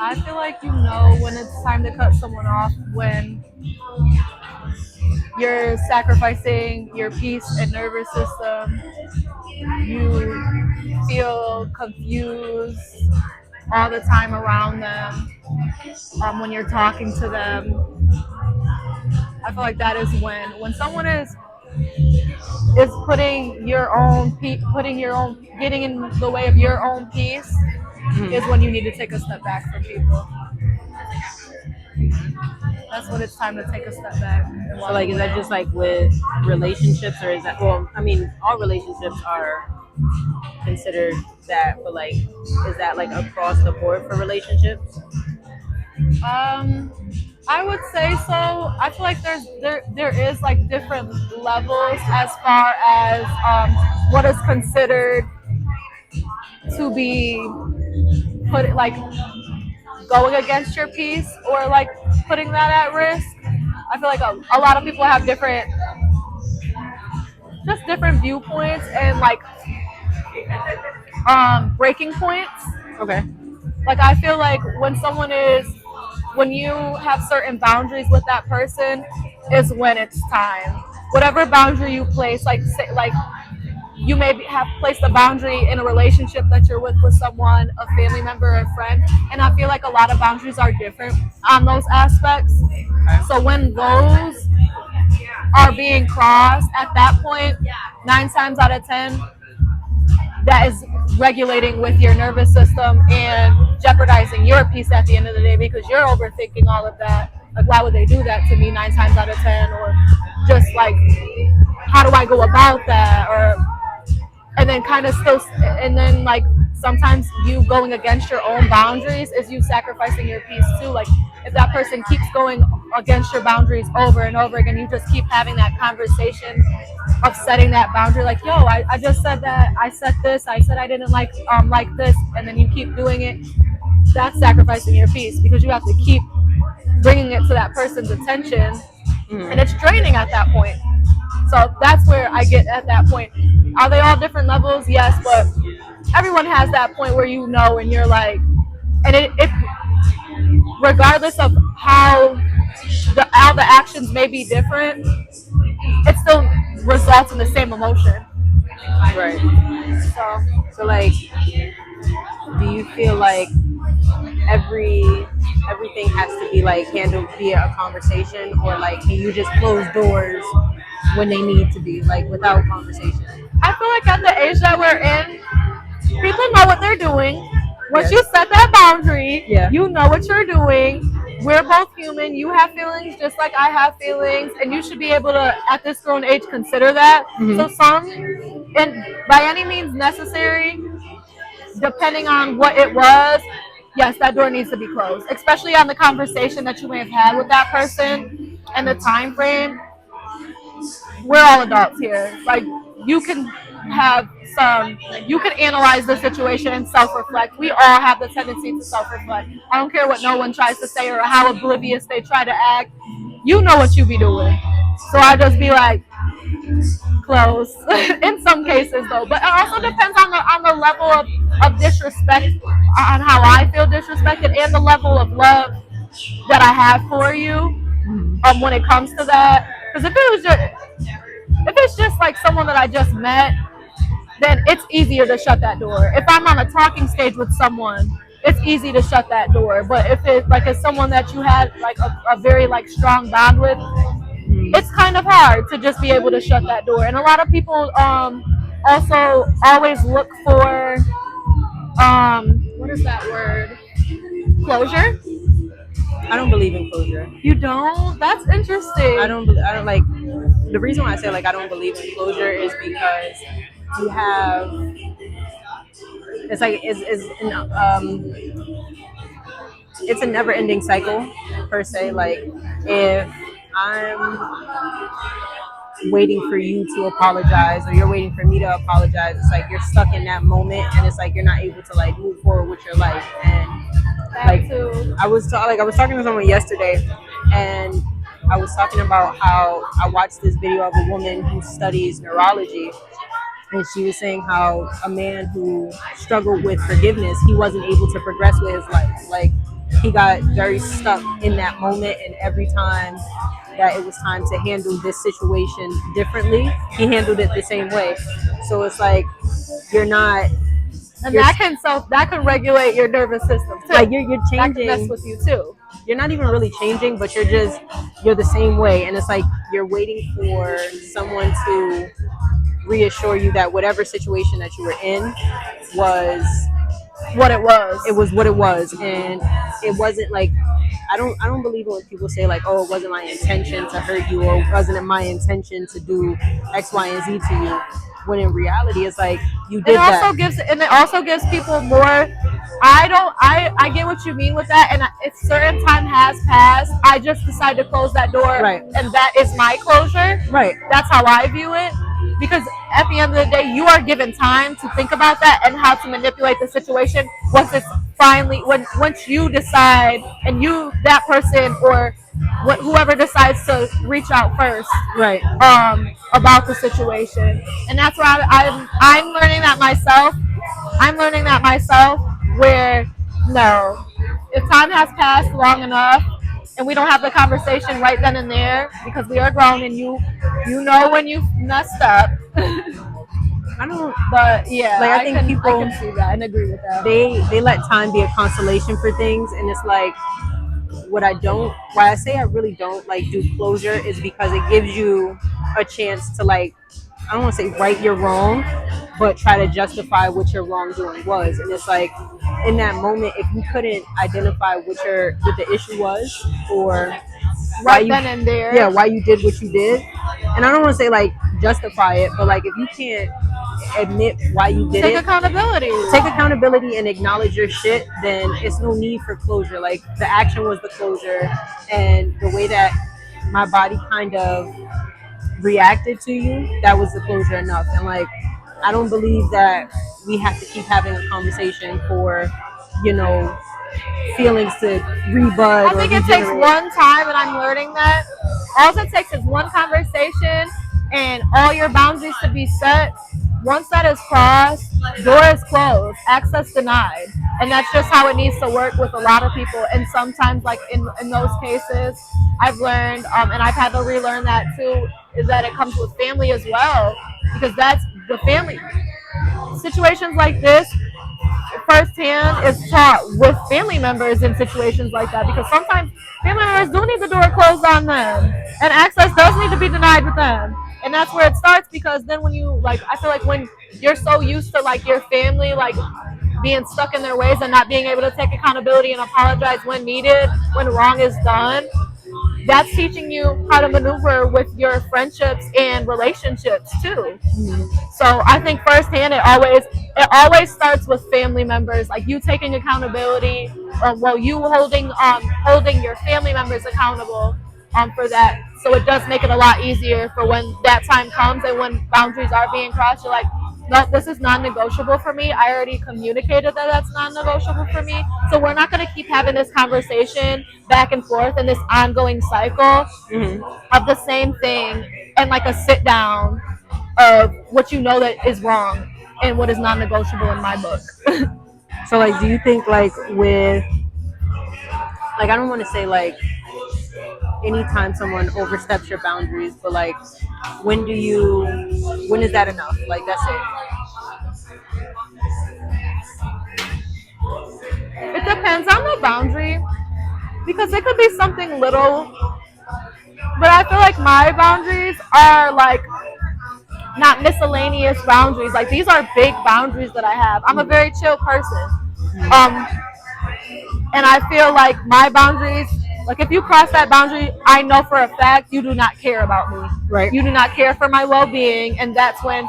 I feel like you know when it's time to cut someone off when you're sacrificing your peace and nervous system. You feel confused all the time around them when you're talking to them. I feel like that is when someone is putting your own getting in the way of your own peace is when you need to take a step back from people. That's when it's time to take a step back and So walk like, is that away. just like with relationships, or is that? Well, I mean, all relationships are considered that, but like, is that like across the board for relationships? Um, I would say so. I feel like there is like different levels as far as what is considered to be put like going against your peace or like putting that at risk. I feel like a lot of people have different viewpoints and like breaking points. Okay. Like I feel like when you have certain boundaries with that person is when it's time. Whatever boundary you place, like say, like you may have placed a boundary in a relationship that you're with someone, a family member, or a friend, and I feel like a lot of boundaries are different on those aspects. Okay. So when those are being crossed at that point, 9 times out of 10, that is regulating with your nervous system and jeopardizing your peace at the end of the day because you're overthinking all of that. Like, why would they do that to me 9 times out of 10? Or just like, how do I go about that? Or and then kind of still, and then like sometimes you going against your own boundaries is you sacrificing your peace too. Like if that person keeps going against your boundaries over and over again, you just keep having that conversation of setting that boundary. Like, yo, I just said that I said this, I said I didn't like this, and then you keep doing it. That's sacrificing your peace because you have to keep bringing it to that person's attention, and it's draining at that point. So that's where I get at that point. Are they all different levels? Yes, but everyone has that point where you know and you're like, and it regardless of how the actions may be different, it still results in the same emotion. Right. So So like, do you feel like every everything has to be like handled via a conversation, or like can you just close doors when they need to be, like without conversation? I feel like at the age that we're in, people know what they're doing. Once Yes. you set that boundary, Yeah. you know what you're doing. We're both human. You have feelings just like I have feelings, and you should be able to, at this grown age, consider that. So some, and by any means necessary, depending on what it was, yes, that door needs to be closed. Especially on the conversation that you may have had with that person and the time frame. We're all adults here. Like you can have you can analyze the situation and self-reflect. We all have the tendency to self-reflect. I don't care what no one tries to say or how oblivious they try to act. You know what you be doing. So I just be like, close. In some cases though, but it also depends on the level of disrespect, on how I feel disrespected, and the level of love that I have for you. When it comes to that, because if it's just like someone that I just met, then it's easier to shut that door. If I'm on a talking stage with someone, it's easy to shut that door. But if it like is someone that you had like a very like strong bond with, it's kind of hard to just be able to shut that door. And a lot of people also always look for what is that word? Closure. I don't believe in closure. You don't? That's interesting. I don't like, the reason why I say like I don't believe in closure is because you have, it's like it's a never ending cycle per se. Like if I'm waiting for you to apologize or you're waiting for me to apologize, it's like you're stuck in that moment and it's like you're not able to like move forward with your life. And that like too. I was talking to someone yesterday, and I was talking about how I watched this video of a woman who studies neurology, and she was saying how a man who struggled with forgiveness, he wasn't able to progress with his life. Like he got very stuck in that moment, and every time that it was time to handle this situation differently, he handled it the same way. So it's like you're not, And you're, that can regulate your nervous system too. like you're That can mess changing. with you too. You're not even really changing, but you're the same way, and it's like you're waiting for someone to reassure you that whatever situation that you were in was What it was. it was what it was, and it wasn't like I don't believe it when people say like, oh, it wasn't my intention to hurt you, or it wasn't my intention to do X, Y, and Z to you, when in reality it's like you did that. It also gives people more. I get what you mean with that, and if certain time has passed, I just decide to close that door, Right. and that is my closure. Right. That's how I view it, because at the end of the day, you are given time to think about that and how to manipulate the situation once it's once you decide, and that person, or whoever decides to reach out first, Right. about the situation. And that's where I'm learning that myself. I'm learning that myself, where no, if time has passed long enough and we don't have the conversation right then and there, because we are grown, and you know when you messed up. I don't. But yeah, Like, I think people, I can see that and agree with that. they let time be a consolation for things, and it's like why I say I really don't like do closure is because it gives you a chance to, like, I don't want to say right your wrong, but try to justify what your wrongdoing was. And it's like, in that moment, if you couldn't identify what the issue was, or right then and there, yeah, why you did what you did, and I don't want to say like justify it, but like if you can't admit why you did take accountability and acknowledge your shit, then it's no need for closure. Like, the action was the closure, and the way that my body kind of reacted to you, that was the closure enough. And like, I don't believe that we have to keep having a conversation for, feelings to rebud. I think it takes one time, and I'm learning that all it takes is one conversation and all your boundaries to be set. Once that is crossed, door is closed, access denied. And that's just how it needs to work with a lot of people. And sometimes, like in those cases, I've learned, and I've had to relearn that too, is that it comes with family as well. Because that's the family. Situations like this, firsthand, is taught with family members in situations like that. Because sometimes family members do need the door closed on them. And access does need to be denied with them. And that's where it starts, because then when you, like, I feel like when you're so used to, like, your family, like, being stuck in their ways and not being able to take accountability and apologize when needed, when wrong is done, that's teaching you how to maneuver with your friendships and relationships too. So I think firsthand, it always starts with family members, like you taking accountability, you holding your family members accountable for that. So it does make it a lot easier for when that time comes, and when boundaries are being crossed, you're like, no, this is non-negotiable for me. I already communicated that that's non-negotiable for me. So we're not going to keep having this conversation back and forth in this ongoing cycle of the same thing, and like a sit down of what you know that is wrong and what is non-negotiable in my book. So like, do you think like with, like, I don't want to say like anytime someone oversteps your boundaries, but like, when is that enough? Like, that's it. It depends on the boundary, because it could be something little, but I feel like my boundaries are like not miscellaneous boundaries. Like, these are big boundaries that I have. I'm a very chill person. And I feel like my boundaries, like if you cross that boundary, I know for a fact you do not care about me. Right. You do not care for my well-being, and that's when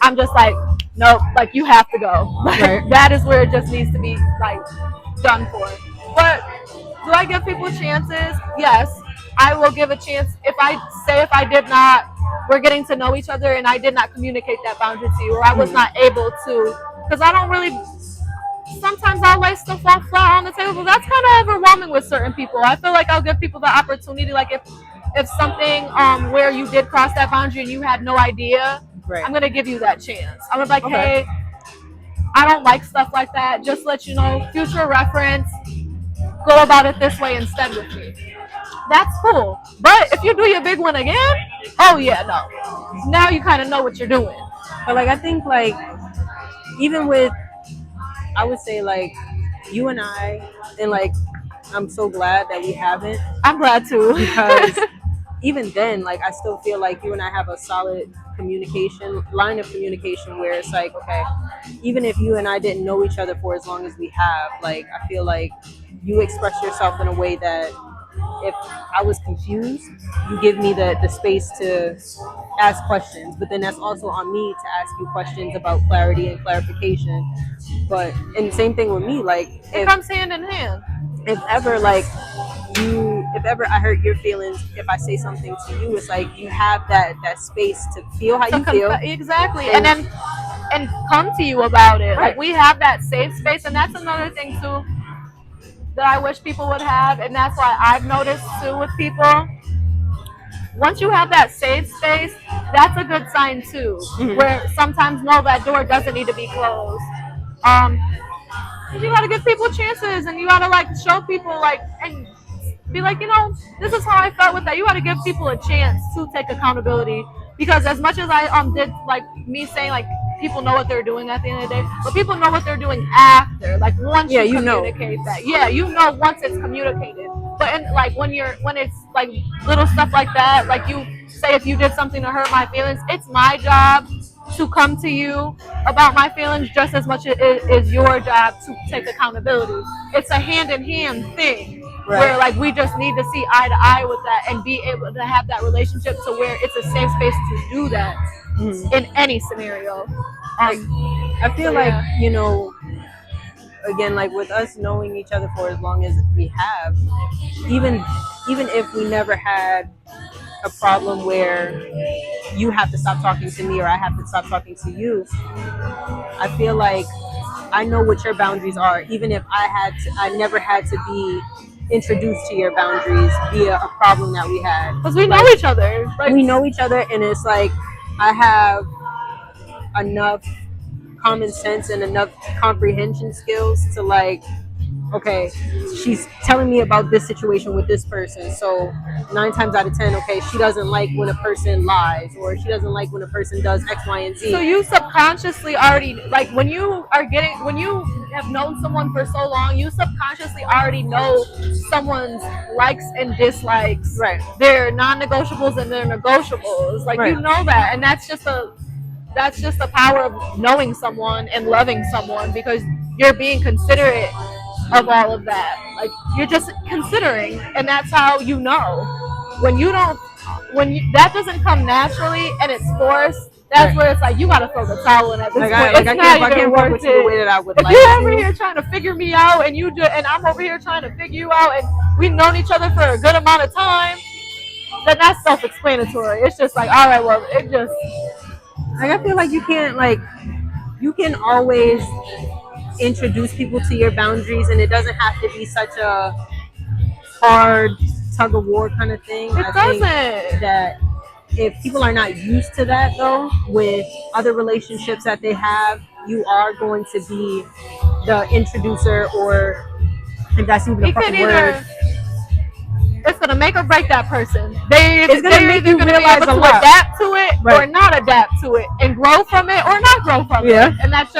I'm just like, nope, like you have to go. Right. That is where it just needs to be like done for. But do I give people chances? Yes, I will give a chance. If I did not, we're getting to know each other, and I did not communicate that boundary to you, or I was not able to, because I don't really. Sometimes I'll lay stuff off flat on the table, but that's kind of overwhelming with certain people. I feel like I'll give people the opportunity, like if something where you did cross that boundary and you had no idea, right. I'm going to give you that chance. I'm going to be like, hey, I don't like stuff like that. Just let you know, future reference, go about it this way instead with me. That's cool. But if you do your big one again, oh yeah, no. Now you kind of know what you're doing. But like I think like even with I would say like you and I and like I'm so glad that we haven't I'm glad too. because even then like I still feel like you and I have a solid communication line of communication where it's like okay, even if you and I didn't know each other for as long as we have, like I feel like you express yourself in a way that if I was confused, you give me the space to ask questions. But then that's also on me to ask you questions about clarity and clarification. But and same thing with me, like It comes hand in hand. if ever like if ever I hurt your feelings, if I say something to you, it's like you have that space to feel how you feel. Exactly. And come to you about it. Right. Like we have that safe space, and that's another thing too that I wish people would have, and that's why I've noticed too with people. Once you have that safe space, that's a good sign too. Mhm. Where sometimes no, that door doesn't need to be closed. Um, you gotta give people chances, and you gotta like show people like and be like, this is how I felt with that. You gotta give people a chance to take accountability because as much as I did like me saying like people know what they're doing at the end of the day, but people know what they're doing after. Like once Yeah, you you know. communicate that, yeah, you know once it's communicated. But like when it's like little stuff like that, like you say if you did something to hurt my feelings, it's my job to come to you about my feelings just as much as it is your job to take accountability. It's a hand in hand thing. Right. Where like we just need to see eye to eye with that and be able to have that relationship to where it's a safe space to do that in any scenario. I feel like again like with us knowing each other for as long as we have, even if we never had a problem where you have to stop talking to me or I have to stop talking to you, I feel like I know what your boundaries are, even if I never had to be introduced to your boundaries via a problem that we had. Because we know each other. Like, we know each other, and it's like I have enough common sense and enough comprehension skills to like, okay, she's telling me about this situation with this person, so 9 times out of 10, okay, she doesn't like when a person lies or she doesn't like when a person does X, Y, and Z. So you subconsciously already like when you have known someone for so long, you subconsciously already know someone's likes and dislikes, right? Their non-negotiables and their negotiables, like you know that, and that's just the power of knowing someone and loving someone because you're being considerate of all of that. Like you're just considering, and that's how you know. When that doesn't come naturally and it's forced, that's where it's like you gotta throw the towel in at this point. I can't work with you the way that I would like. If you're over here trying to figure me out, and and I'm over here trying to figure you out, and we've known each other for a good amount of time, then that's self-explanatory. It's just like, all right, well, it just like I feel like you can always introduce people to your boundaries, and it doesn't have to be such a hard tug of war kind of thing. I think that if people are not used to that though, with other relationships that they have, you are going to be the introducer, or if that's even a fucking word. It's gonna make or break that person. They're make you gonna realize be able to adapt to it or not adapt to it, and grow from it or not grow from it. And that's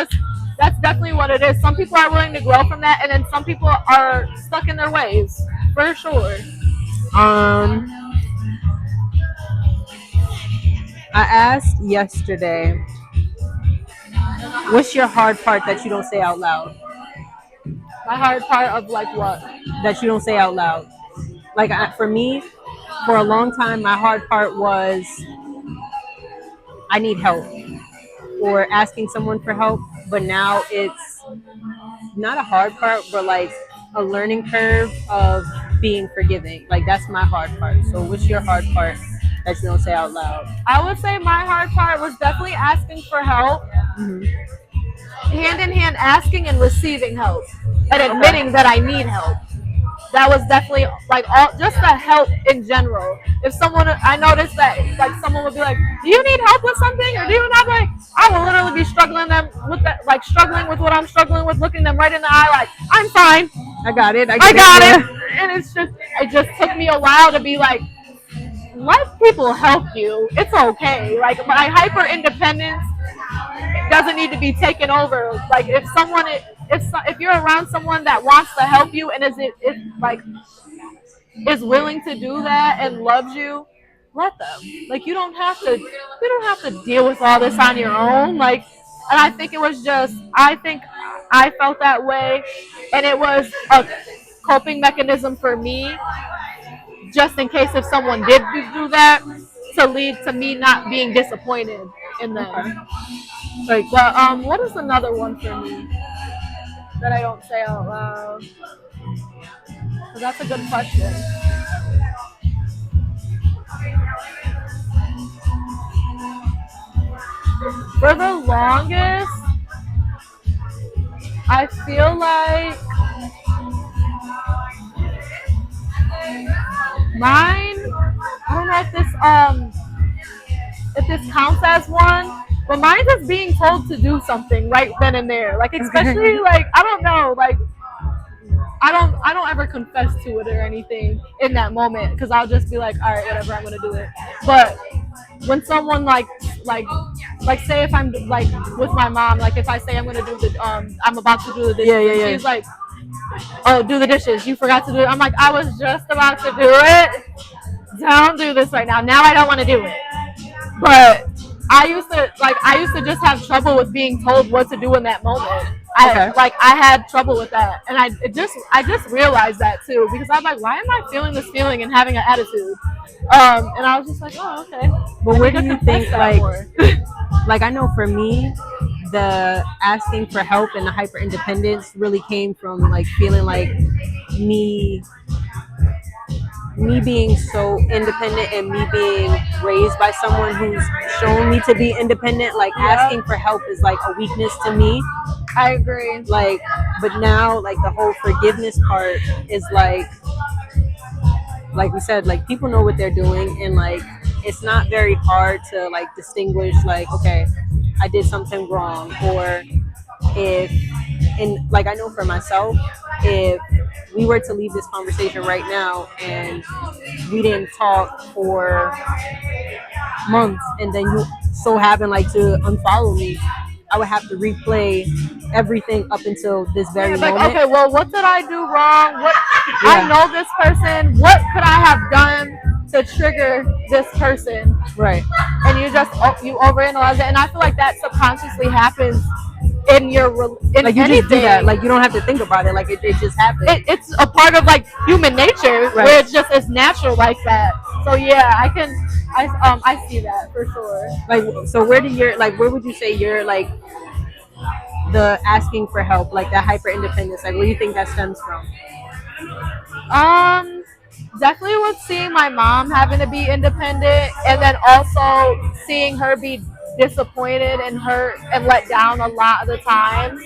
definitely what it is. Some people are willing to grow from that, and then some people are stuck in their ways, for sure. I asked yesterday, what's your hard part that you don't say out loud? My hard part of like what? That you don't say out loud. Like for me, for a long time, my hard part was I need help or asking someone for help. But now it's not a hard part, but like a learning curve of being forgiving. Like that's my hard part. So what's your hard part that you don't say out loud? I would say my hard part was definitely asking for help. Hand in hand, asking and receiving help, and admitting that I need help. That was definitely like just the help in general. If someone, I noticed that like someone would be like, "Do you need help with something?" or "Do you not?" Like I will literally be struggling with what I'm struggling with, looking them right in the eye, like I'm fine. I got it. I I get it. got Yeah. it. And it just took me a while to be like, let people help you. It's okay. Like my hyper independence doesn't need to be taken over. Like if you're around someone that wants to help you and is like is willing to do that and loves you, let them. Like you don't have to deal with all this on your own. Like, and I think it was just I think I felt that way, and it was a coping mechanism for me, just in case if someone did do that, to lead to me not being disappointed in Okay. them. Like, but what is another one for me that I don't say out loud? 'Cause that's a good question. For the longest, I feel like mine. I don't know if this counts as one, but mine is being told to do something right then and there. Like especially like I don't know, like I don't ever confess to it or anything in that moment because I'll just be like, all right, whatever, I'm gonna do it. But when someone like like say if I'm like with my mom, like if I say I'm gonna do I'm about to do the dishes, and she's like, oh, do the dishes, you forgot to do it. I'm like, I was just about to do it. Don't do this right now. Now I don't want to do it. But I used to just have trouble with being told what to do in that moment. Okay. I had trouble with that, and I just realized that too because I'm like, why am I feeling this feeling and having an attitude? And I was just like, oh, okay. But I where need to do you confess think that more. like I know for me, the asking for help and the hyper independence really came from like feeling like me me being so independent and me being raised by someone who's shown me to be independent, like Yeah. asking for help is like a weakness to me. I agree. Like, but now like the whole forgiveness part is like we said, like people know what they're doing, and like it's not very hard to like distinguish like, okay, I did something wrong, or if, and like I know for myself, if we were to leave this conversation right now and we didn't talk for months and then you so happen like to unfollow me, I would have to replay everything up until this very Like, moment. okay, well, what did I do wrong? What I Yeah. know this person. What could I have done to trigger this person? Right. And you overanalyze it, and I feel like that subconsciously happens in Like you anything. just do that. Like you don't have to think about it. Like it just happens. It's a part of like human nature Right. where it's natural like that. So yeah, I see that for sure. Like so, where would you say you're like the asking for help, like that hyper independence? Like where do you think that stems from? Um, Definitely with seeing my mom having to be independent, and then also seeing her be disappointed and hurt and let down a lot of the time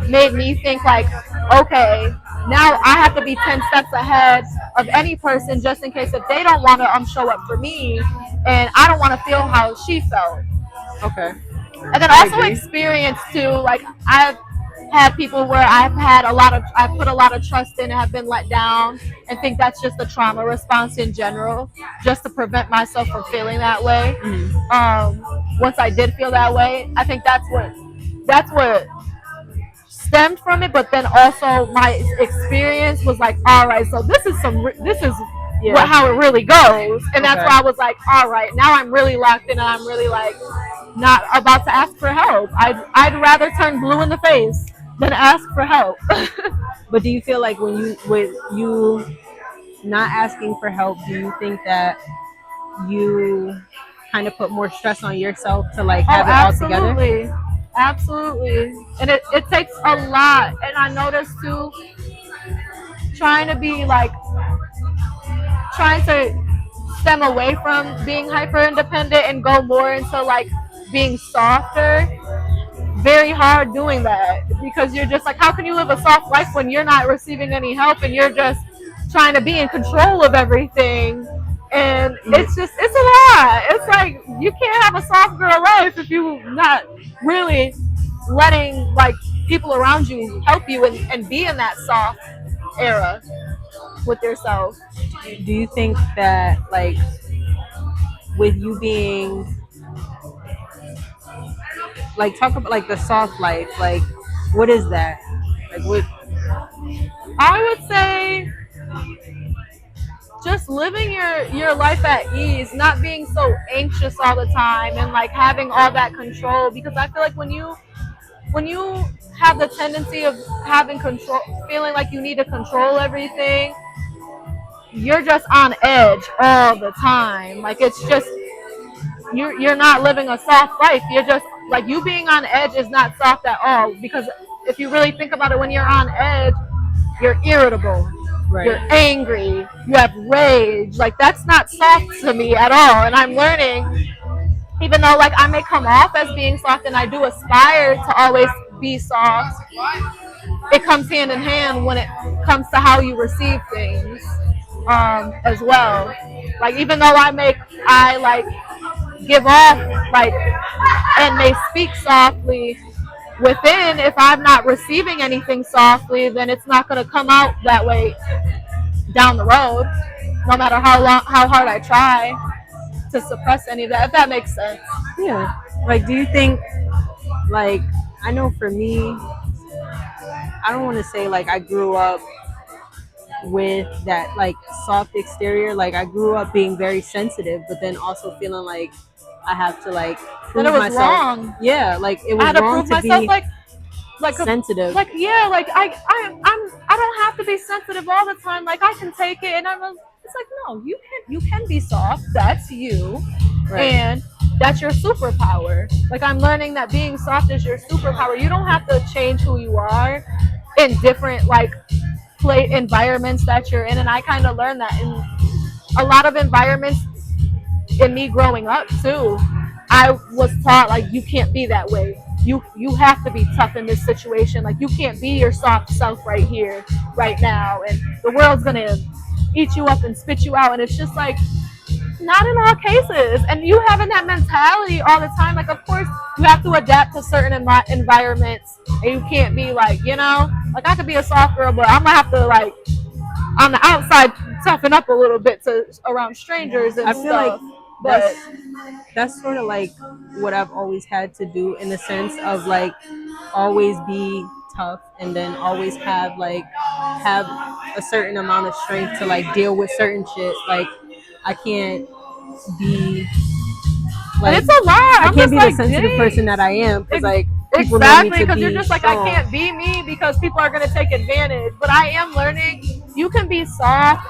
made me think like, okay, now I have to be 10 steps ahead of any person just in case if they don't want to show up for me, and I don't want to feel how she felt. Okay. And then I also agree. experience too, like I've had people where I put a lot of trust in and have been let down, and think that's just a trauma response in general, just to prevent myself from feeling that way. Once I did feel that way, I think that's what stemmed from it. But then also my experience was like, all right, so this is Yeah. how it really goes, and that's Okay. why I was like, all right, now I'm really locked in, and I'm really like not about to ask for help. I'd rather turn blue in the face than ask for help. But do you feel like with you not asking for help, do you think that you kind of put more stress on yourself to like Oh, have it all together? absolutely. Absolutely. And it takes a lot. And I noticed too, trying to be like, trying to stem away from being hyper independent and go more into like being softer. Very hard doing that because you're just like, how can you live a soft life when you're not receiving any help and you're just trying to be in control of everything? And it's a lot. It's like you can't have a soft girl life if you're not really letting like people around you help you and be in that soft era with yourself. Do you think that, like, with you being, like, talk about like the soft life, like, what is that? Like, what? I would say just living your life at ease, not being so anxious all the time and like having all that control, because I feel like when you have the tendency of having control, feeling like you need to control everything, you're just on edge all the time. Like it's just you're not living a soft life. You're just like, you being on edge is not soft at all, because if you really think about it, when you're on edge, you're irritable. Right. You're angry. You have rage. Like that's not soft to me at all. And I'm learning, even though like I may come off as being soft and I do aspire to always be soft, it comes hand in hand when it comes to how you receive things, as well. Like even though I like give off like and may speak softly within, if I'm not receiving anything softly, then it's not going to come out that way down the road, no matter how hard I try to suppress any of that, if that makes sense. Yeah. Like, do you think, like, I know for me, I don't want to say like I grew up with that like soft exterior. Like I grew up being very sensitive, but then also feeling like I have to like prove That it was myself. wrong. Yeah, like it I was had to wrong prove to myself be like sensitive. like yeah, like I don't have to be sensitive all the time. Like I can take it, and it's like, no, you can be soft. That's you, Right. and that's your superpower. Like I'm learning that being soft is your superpower. You don't have to change who you are in different like play environments that you're in, and I kind of learned that in a lot of environments in me growing up too. I was taught like you can't be that way. You have to be tough in this situation. Like you can't be your soft self right here, right now, and the world's gonna eat you up and spit you out. And it's just like, not in all cases. And you having that mentality all the time, like of course you have to adapt to certain environments, and you can't be like, like I could be a soft girl, but I'm gonna have to like on the outside toughen up a little bit to around strangers and I feel stuff. like But that's sort of like what I've always had to do, in the sense of like always be tough, and then always have a certain amount of strength to like deal with certain shit. Like I can't be like, and it's a lot. I I'm can't just be like, the sensitive dang. person that I am, because like people Exactly, know me to because be you're just like, strong. I can't be me because people are going to take advantage. But I am learning you can be soft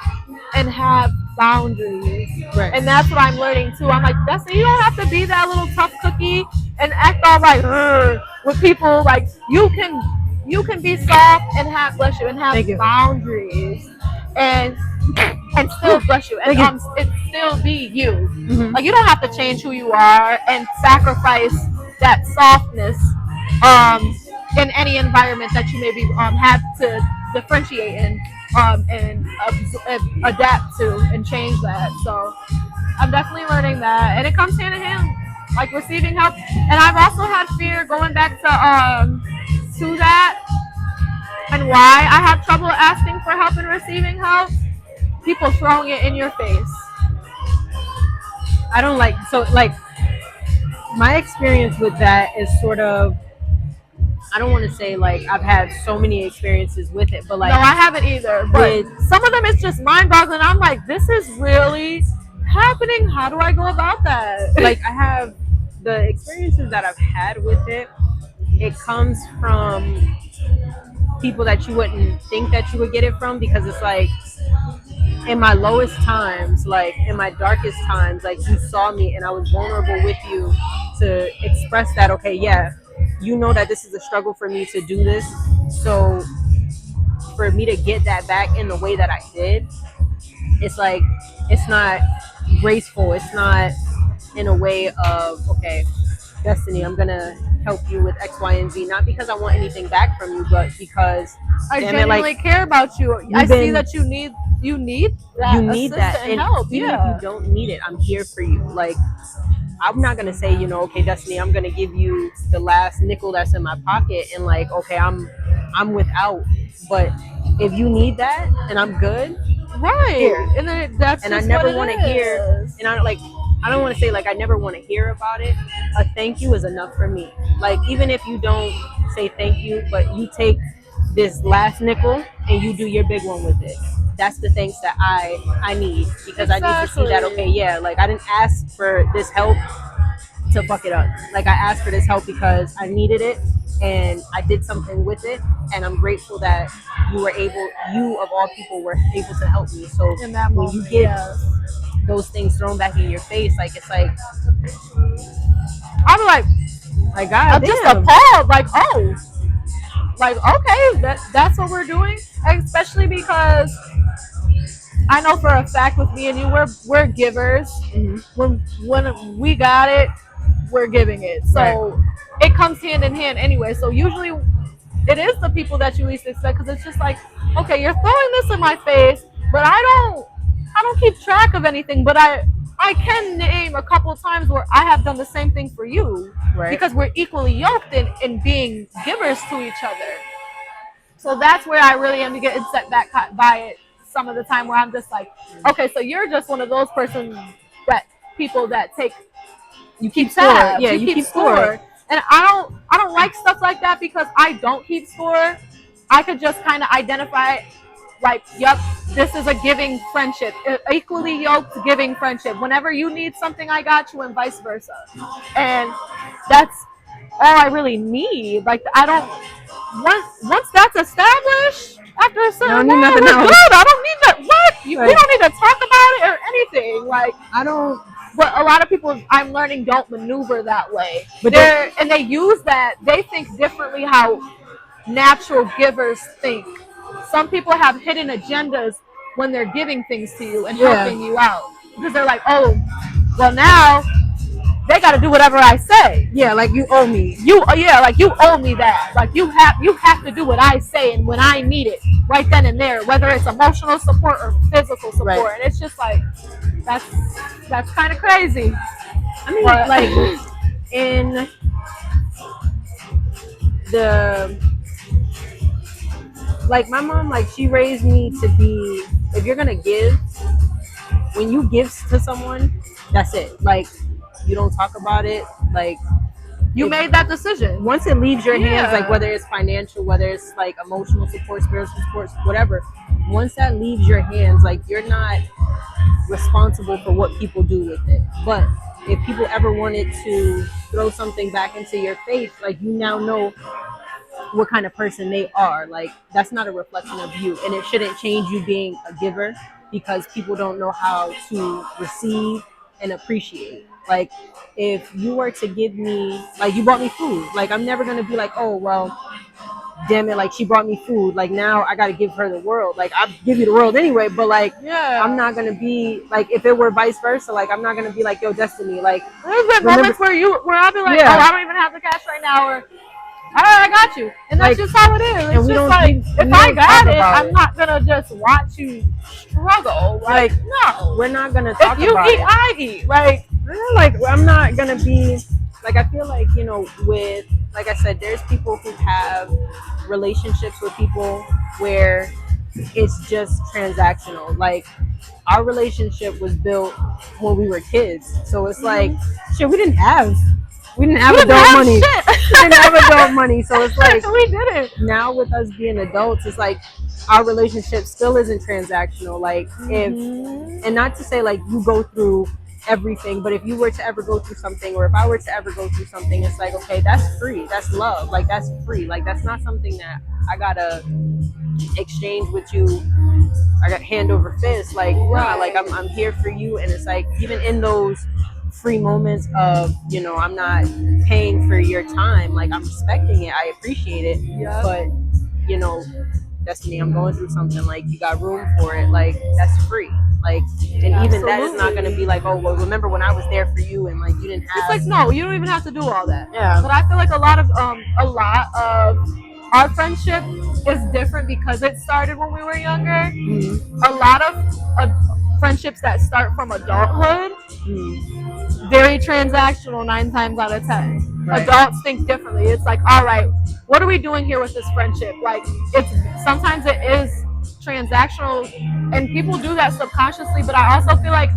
and have boundaries. Right. And that's what I'm learning too. I'm like, you don't have to be that little tough cookie and act all like with people. Like you can be soft and have, bless you, and have boundaries, and still, bless you, and it still be you. Mm-hmm. Like you don't have to change who you are and sacrifice that softness in any environment that you maybe have to differentiate in, and adapt to and change that. So I'm definitely learning that, and it comes hand in hand, like receiving help. And I've also had fear going back to that, and why I have trouble asking for help and receiving help. People throwing it in your face. I don't like, so like my experience with that is sort of, I don't want to say like I've had so many experiences with it, but like, no, I haven't either. But some of them it's just mind-boggling. I'm like, this is really happening. How do I go about that? Like I have the experiences that I've had with it. It comes from people that you wouldn't think that you would get it from, because it's like in my lowest times, like in my darkest times, like you saw me and I was vulnerable with you to express that, okay, yeah, you know that this is a struggle for me to do this. So for me to get that back in the way that I did, it's like, it's not graceful. It's not in a way of, okay, Destiny, I'm gonna help you with X, Y, and Z. Not because I want anything back from you, but because I genuinely care about you. I see that you need that. You need that, and help. Even if you don't need it, I'm here for you. Like I'm not gonna say, okay, Destiny, I'm gonna give you the last nickel that's in my pocket, and like, okay, I'm without, but if you need that and I'm good, Right. here. And then that's And I just never what want it to hear, is. and I don't want to say like I never want to hear about it. A thank you is enough for me. Like even if you don't say thank you, but you take this last nickel and you do your big one with it. That's the things that I need, because I need to see that, okay, yeah, like I didn't ask for this help to fuck it up. Like I asked for this help because I needed it and I did something with it, and I'm grateful that you of all people were able to help me. So In that when moment, you get yes. those things thrown back in your face, like it's I'm like God I'm just damn. appalled. Like, oh, like okay, that's what we're doing. Especially because I know for a fact with me and you, we're givers. Mm-hmm. When we got it, we're giving it. Right. So it comes hand in hand anyway. So usually it is the people that you least expect, because it's just like, okay, you're throwing this in my face, but I don't keep track of anything, but I can name a couple of times where I have done the same thing for you, Right. because we're equally yoked in being givers to each other. So that's where I really am getting set back by it some of the time, where I'm just like, okay, so you're just one of those people that You keep keep score. tabs, Yeah, you keep score. And I don't like stuff like that, because I don't keep score. I could just kind of identify, like, yep, this is a giving friendship, equally yoked giving friendship. Whenever you need something, I got you, and vice versa. And that's all I really need. Like, I don't. Once that's established, after a certain don't need while, nothing we're else. good. I don't need that. What? We Right. don't need to talk about it or anything. Like, I don't. but a lot of people I'm learning don't maneuver that way. But And they use that. They think differently how natural givers think. Some people have hidden agendas when they're giving things to you and helping you out, because they're like, oh, well, now they got to do whatever I say. Yeah, like you owe me. Like you owe me that. Like you have to do what I say, and when I need it, right then and there, whether it's emotional support or physical support. Right. And it's just like that's kind of crazy. I mean, But, like in the like my mom, like she raised me to be, if you're gonna give, when you give to someone, that's it. Like you don't talk about it. Like you made that decision. Once it leaves your hands, Yeah. like whether it's financial, whether it's like emotional support, spiritual support, whatever, once that leaves your hands, like you're not responsible for what people do with it. But if people ever wanted to throw something back into your face, like you now know what kind of person they are. Like that's not a reflection of you, and it shouldn't change you being a giver, because people don't know how to receive and appreciate. Like if you were to give me, like you brought me food, like I'm never gonna be like, oh well, damn it, like she brought me food, like now I gotta give her the world. Like I'll give you the world anyway, but like I'm not gonna be like, if it were vice versa, like I'm not gonna be like, yo, Destiny, like There's been moments where I'll be like, oh, I don't even have the cash right now, or I got you, and that's just how it is. It's just like, if I got it, I'm not gonna just watch you struggle. Like no, we're not gonna talk about it. If you eat, I eat. Like I'm not gonna be like, I feel like, you know, with, like I said, there's people who have relationships with people where it's just transactional. Like our relationship was built when we were kids, so it's like shit, we didn't have adult money. We didn't have adult money, so it's like we didn't. Now with us being adults, it's like our relationship still isn't transactional. Like if, and not to say like you go through everything, but if you were to ever go through something, or if I were to ever go through something, it's like, okay, that's free, that's love, like that's free, like that's not something that I gotta exchange with you. I got hand over fist, like nah, like I'm here for you. And it's like, even in those free moments of, you know, I'm not paying for your time, like I'm respecting it, I appreciate it, but you know, Destiny, I'm going through something, like you got room for it, like that's free. Like, and even that is not going to be like, oh well, remember when I was there for you and like you didn't have. It's like, no, you don't even have to do all that. Yeah. But I feel like a lot of our friendship is different because it started when we were younger. Mm-hmm. A lot of friendships that start from adulthood, very transactional 9 times out of 10. Right. Adults think differently. It's like, all right, what are we doing here with this friendship? Like, sometimes it is transactional, and people do that subconsciously, but I also feel like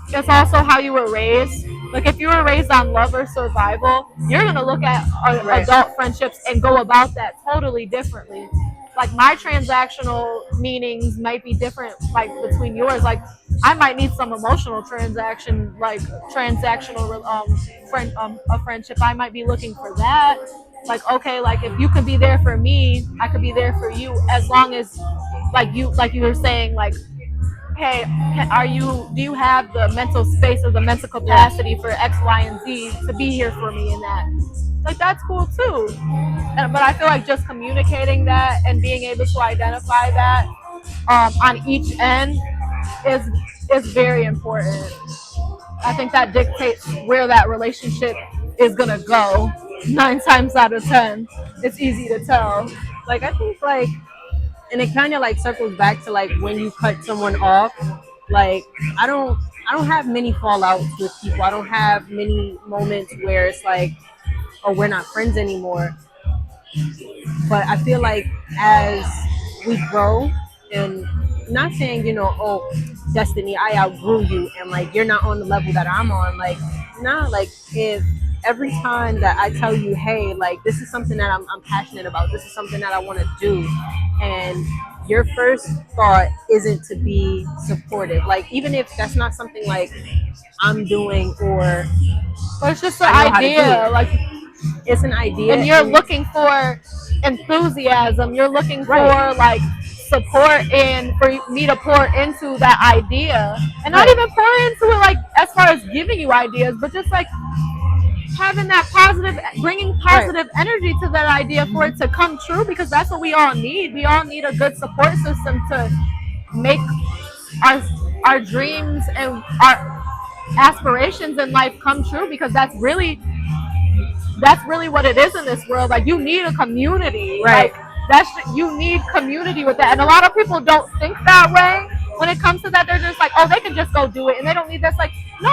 it's also how you were raised. Like if you were raised on love or survival, you're gonna look at Right. adult friendships and go about that totally differently. Like my transactional meanings might be different, like between yours. Like I might need some emotional transaction, like transactional a friendship. I might be looking for that. Like okay, like if you could be there for me, I could be there for you as long as like you were saying like hey, do you have the mental space or the mental capacity for X, Y, and Z to be here for me in that? Like that's cool too. But I feel like just communicating that and being able to identify that on each end is is very important. I think that dictates where that relationship is gonna go. 9 times out of 10, it's easy to tell. Like I think like, and it kind of like circles back to like when you cut someone off. Like I don't I don't have many fallouts with people. I don't have many moments where it's like, oh, we're not friends anymore. But I feel like as we grow, and not saying, oh, Destiny, I outgrew you and like you're not on the level that I'm on. Like, nah, like if every time that I tell you, hey, like this is something that I'm passionate about, this is something that I want to do, and your first thought isn't to be supportive, like even if that's not something like I'm doing or But it's just the I know how to do idea, it, like, it's an idea. and you're looking for enthusiasm. You're looking for Right. like support and for me to pour into that idea, and not Right. even pour into it like as far as giving you ideas, but just like having that positive, bringing Right. positive energy to that idea for it to come true, because that's what we all need. We all need a good support system to make our our dreams and our aspirations in life come true, because that's really what it is in this world. Like you need a community. Right. Like that's you need community with that. And a lot of people don't think that way when it comes to that. They're just like, oh, they can just go do it, and they don't need this. Like, no,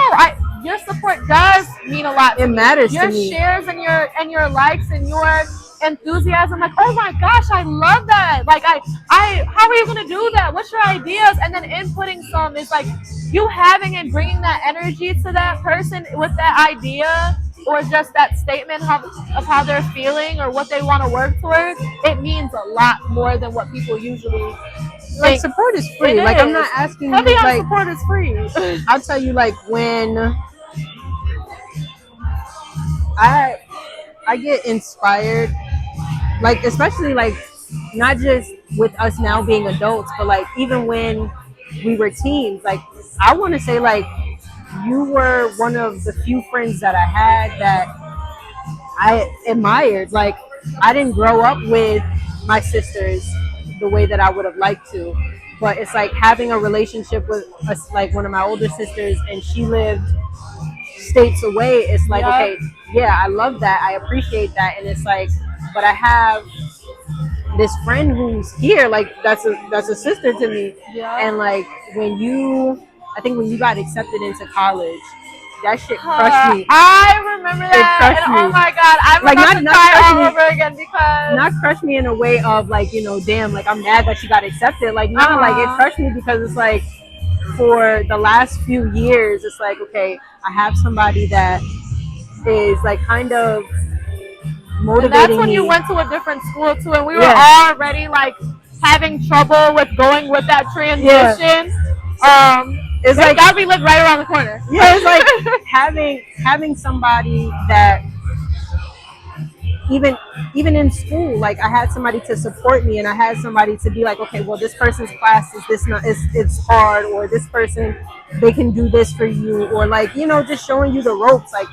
your support does mean a lot. It matters your to me. shares and your likes and your enthusiasm. Like, oh my gosh, I love that. Like, how are you gonna do that? What's your ideas? And then inputting some is like you having and bringing that energy to that person with that idea or just that statement of how they're feeling or what they want to work towards. It means a lot more than what people usually Like think. support is free. It Like I'm is. not asking Heavy you on like support is free. I'll tell you like when I I get inspired, like especially like not just with us now being adults, but like even when we were teens, like I want to say like you were one of the few friends that I had that I admired. Like I didn't grow up with my sisters the way that I would have liked to, but it's like having a relationship with us, like one of my older sisters, and she lived states away. It's like, Yep. okay, yeah, I love that, I appreciate that, and it's like, but I have this friend who's here, like that's a sister to me, Yeah. and like I think when you got accepted into college, that shit crushed me. I remember that. crushed And me. oh my god, I'm Like, about not- to not cry crushed all me. over again because Not crush me in a way of like, damn, like I'm mad that she got accepted. Like, no, like it crushed me because it's like for the last few years, it's like, okay, I have somebody that is like kind of motivating and that's when me. you went to a different school too, and we were Yeah. already like having trouble with going with that transition. It's Thank like, God we lived right around the corner. yeah, it's like having somebody that even in school, like I had somebody to support me, and I had somebody to be like, okay, well, this person's class is this not it's hard, or this person, they can do this for you, or like, just showing you the ropes. Like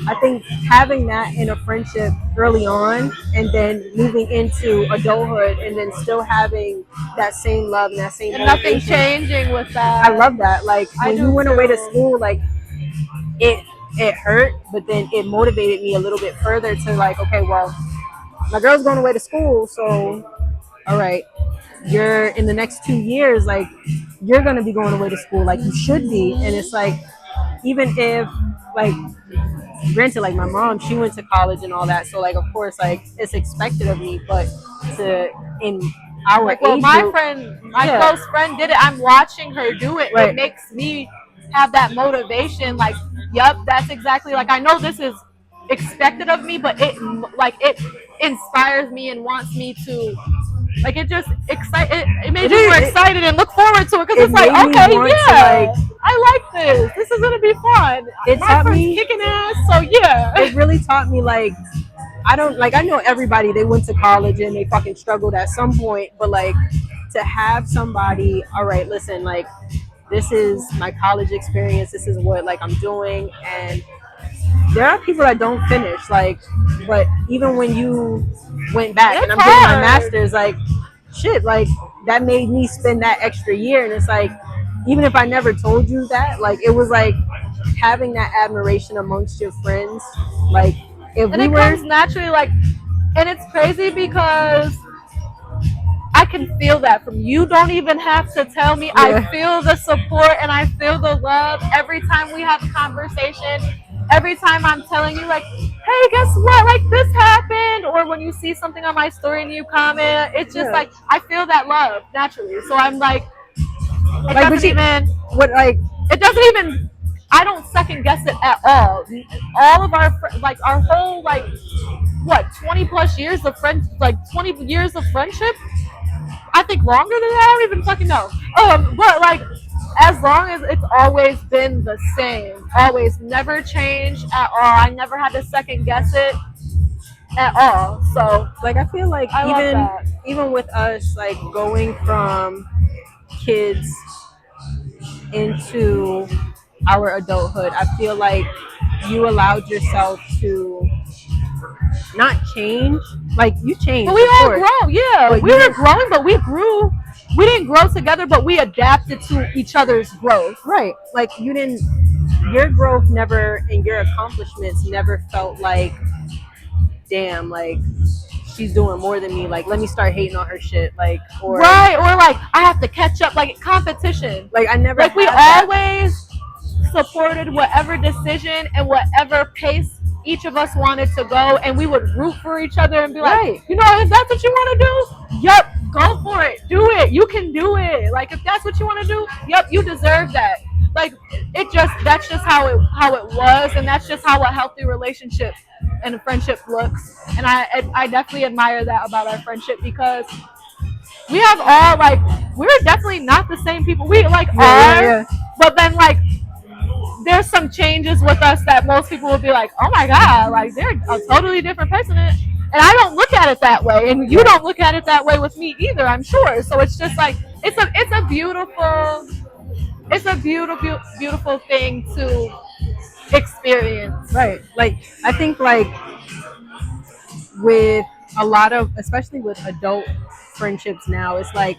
I think having that in a friendship early on, and then moving into adulthood, and then still having that same love and that same and nothing motivation, changing with that. I love that. Like I when do you went away to too. school, like it hurt, but then it motivated me a little bit further to like, okay, well, my girl's going away to school, so all right, you're in the next 2 years, like you're gonna be going away to school, like you should be. And it's like, even if like, granted, like my mom, she went to college and all that, so like of course like it's expected of me, but to in our like, well, age my group. friend, my Yeah. close friend did it. I'm watching her do it. Right. It makes me have that motivation. Like, yep, that's exactly, like, I know this is expected of me, but it inspires me and wants me to, like, it just it made me more excited and look forward to it, because It it's like, made me okay, want to, yeah, I like this. This is gonna be fun. It My taught friend's me- kicking ass, so yeah. It really taught me, like, I know everybody, they went to college and they fucking struggled at some point, but like, to have somebody, all right, listen, like, this is my college experience, this is what, like, I'm doing, and there are people that don't finish, like, but even when you went back, and I'm getting my master's, like, shit, like, that made me spend that extra year, and it's like, even if I never told you that, like, it was like having that admiration amongst your friends, like, if And we it were, comes naturally, like, and it's crazy because I can feel that from you. Don't even have to tell me. I feel the support and I feel the love every time we have a conversation. Every time I'm telling you, like, hey, guess what? Like, this happened. Or when you see something on my story and you comment, it's just like, I feel that love naturally. So I'm like, it doesn't even, I don't second guess it at all. All of our, like, our whole, like, what, 20 plus years of like 20 years of friendship? I think longer than that. I don't even fucking know. But like, as long as it's always been the same, always, never changed at all. I never had to second guess it at all. So like, I feel like even with us, like, going from kids into our adulthood, I feel like you allowed yourself to not change, like, you changed, but we all grow, yeah. But we were growing, but we grew. We didn't grow together, but we adapted to each other's growth. Right. Like, your growth never, and your accomplishments never felt like, damn, like, she's doing more than me, like, let me start hating on her shit, like, or right, or like, I have to catch up, like, competition. Like, I never, like, we always supported whatever decision and whatever pace each of us wanted to go, and we would root for each other and be like, you know, if that's what you want to do, yep, go for it, do it, you can do it. Like, if that's what you want to do, yep, you deserve that. Like, that's just how it was, and that's just how a healthy relationship and a friendship looks. And I definitely admire that about our friendship, because we have all, like, we're definitely not the same people. We, like, but then, like, there's some changes with us that most people will be like, oh my god, like, they're a totally different person. And I don't look at it that way, and you don't look at it that way with me either, I'm sure. So it's just like, it's a beautiful thing to experience. Right. Like, I think, like, with a lot of, especially with adult friendships now, it's like,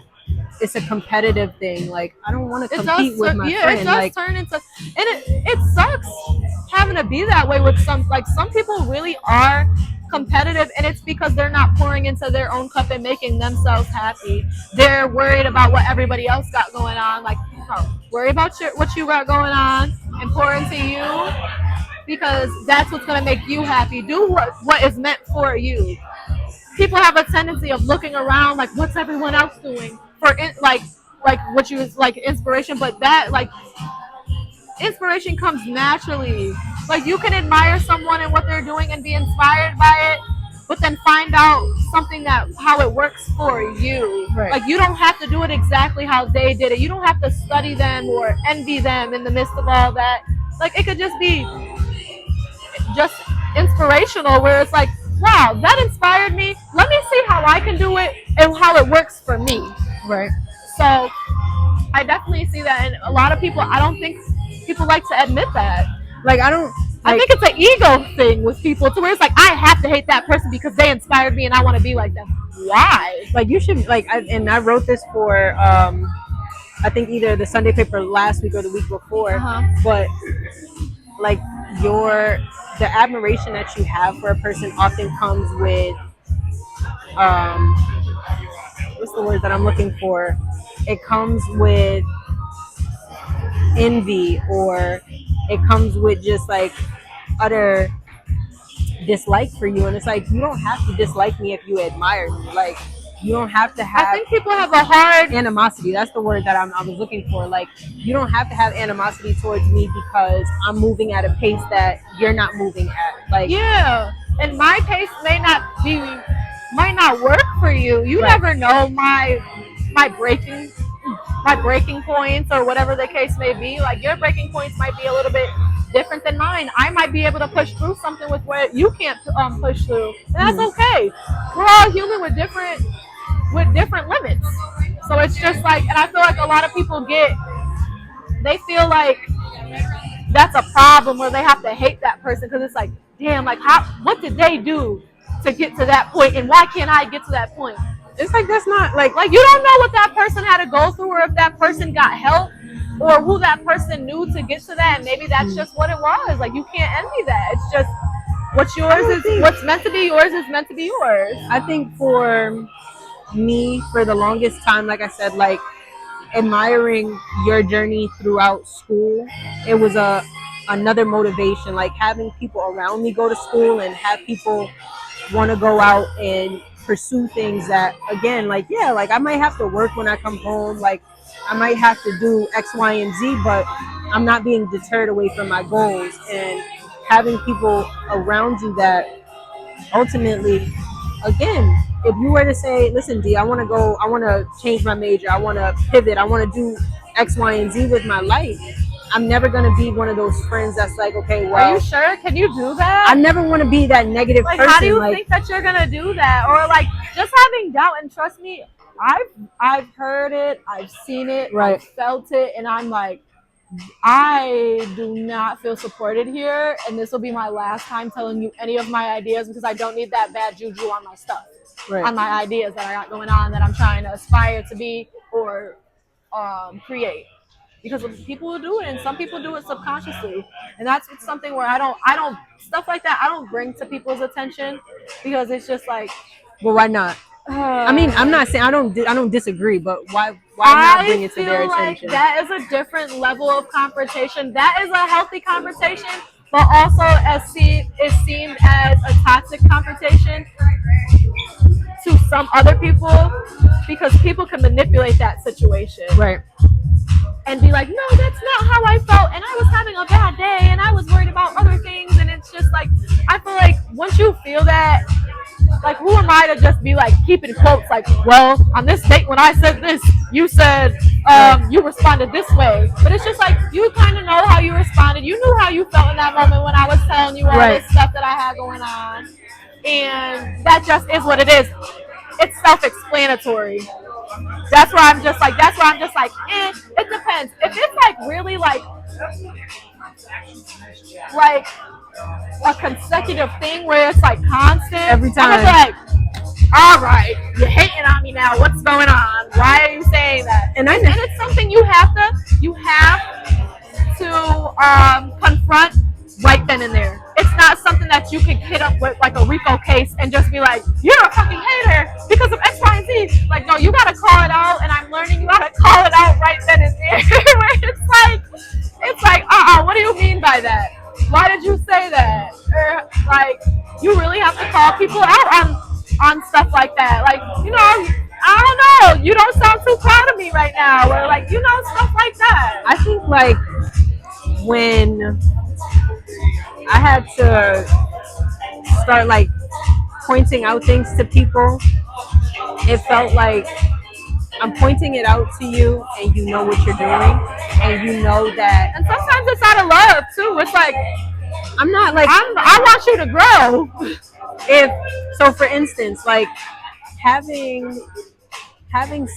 it's a competitive thing. Like, I don't want to compete with my friend. It does turn into, and it sucks having to be that way with some people really are competitive, and it's because they're not pouring into their own cup and making themselves happy. They're worried about what everybody else got going on. Like, worry about what you got going on and pour into you, because that's what's going to make you happy. Do what is meant for you. People have a tendency of looking around, like, what's everyone else doing for like what you like inspiration, but that, like, inspiration comes naturally. Like, you can admire someone and what they're doing and be inspired by it, but then find out something how it works for you. Right. Like, you don't have to do it exactly how they did it. You don't have to study them or envy them in the midst of all that. Like, it could just be just inspirational, where it's like, wow, that inspired me. Let me see how I can do it and how it works for me. Right. So I definitely see that, and a lot of people, I don't think people like to admit that. Like, I don't. I think it's an ego thing with people, to where it's like, I have to hate that person because they inspired me and I want to be like them. Why? Like, you should, like, I wrote this for I think either the Sunday paper last week or the week before, but like, the admiration that you have for a person often comes with what's the word that I'm looking for? It comes with envy, or it comes with just, like, utter dislike for you. And it's like, you don't have to dislike me if you admire me. Like, You don't have to I have think people have a hard. animosity. That's the word that I was looking for. Like, you don't have to have animosity towards me because I'm moving at a pace that you're not moving at. Like, Yeah, and my pace might not work for you. You Right. never know my breaking my breaking points or whatever the case may be. Like your breaking points might be a little bit different than mine. I might be able to push through something with what you can't push through, and that's okay. We're all human with different limits. So it's just like, and I feel like a lot of people they feel like that's a problem where they have to hate that person because it's like, damn, like what did they do to get to that point, and why can't I get to that point? it's like that's not like Like you don't know what that person had to go through, or if that person got help, or who that person knew to get to that. And maybe that's just what it was. Like you can't envy that. It's just what's meant to be yours is meant to be yours. I think for me, for the longest time, like I said, like admiring your journey throughout school, it was another motivation. Like having people around me go to school and have people want to go out and pursue things that, again, like, yeah, like I might have to work when I come home, like I might have to do X, Y, and Z, but I'm not being deterred away from my goals. And having people around you that ultimately, again, if you were to say, listen, D, I want to change my major, I want to pivot, I want to do X, Y, and Z with my life, I'm never going to be one of those friends that's like, okay, Are well, you sure? Can you do that? I never want to be that negative Like, person. how do you like, think that you're gonna do that? Or like just having doubt, and trust me, I've heard it, I've seen it, Right. I've felt it, and I'm like, I do not feel supported here, and this will be my last time telling you any of my ideas because I don't need that bad juju on my stuff, Right. on my ideas that I got going on that I'm trying to aspire to be or create. Because people will do it, and some people do it subconsciously, and that's something where I don't stuff like that. I don't bring to people's attention because it's just like, well, why not? I mean, I'm not saying I don't disagree, but why not bring it to their attention? Like that is a different level of confrontation. That is a healthy conversation, but also is seen as a toxic confrontation to some other people because people can manipulate that situation. Right. And be like, no, that's not how I felt, and I was having a bad day, and I was worried about other things, and it's just like, I feel like once you feel that, like, who am I to just be like keeping quotes like, well, on this date when I said this, you said you responded this way, but it's just like you kind of know how you responded, you knew how you felt in that moment when I was telling you all Right. this stuff that I had going on, and that just is what it is. It's self-explanatory. That's where I'm just like, it depends. If it's like really like a consecutive thing where it's like constant, Every time. I'm gonna be like, all right, you're hating on me now. What's going on? Why are you saying that? And it's something you have to confront right then and there. It's not something that you can hit up with like a RICO case and just be like, you're a fucking hater because of X, Y, and Z. Like, no, you gotta call it out, and I'm learning you gotta call it out right then and there. it's like, what do you mean by that? Why did you say that? Or like, you really have to call people out on stuff like that. Like, you know, I don't know, you don't sound too proud of me right now, or like, you know, stuff like that. I think like when I had to start like pointing out things to people, it felt like I'm pointing it out to you and you know what you're doing and you know that. And sometimes it's out of love too. It's like, I'm not like, I want you to grow. So for instance, like having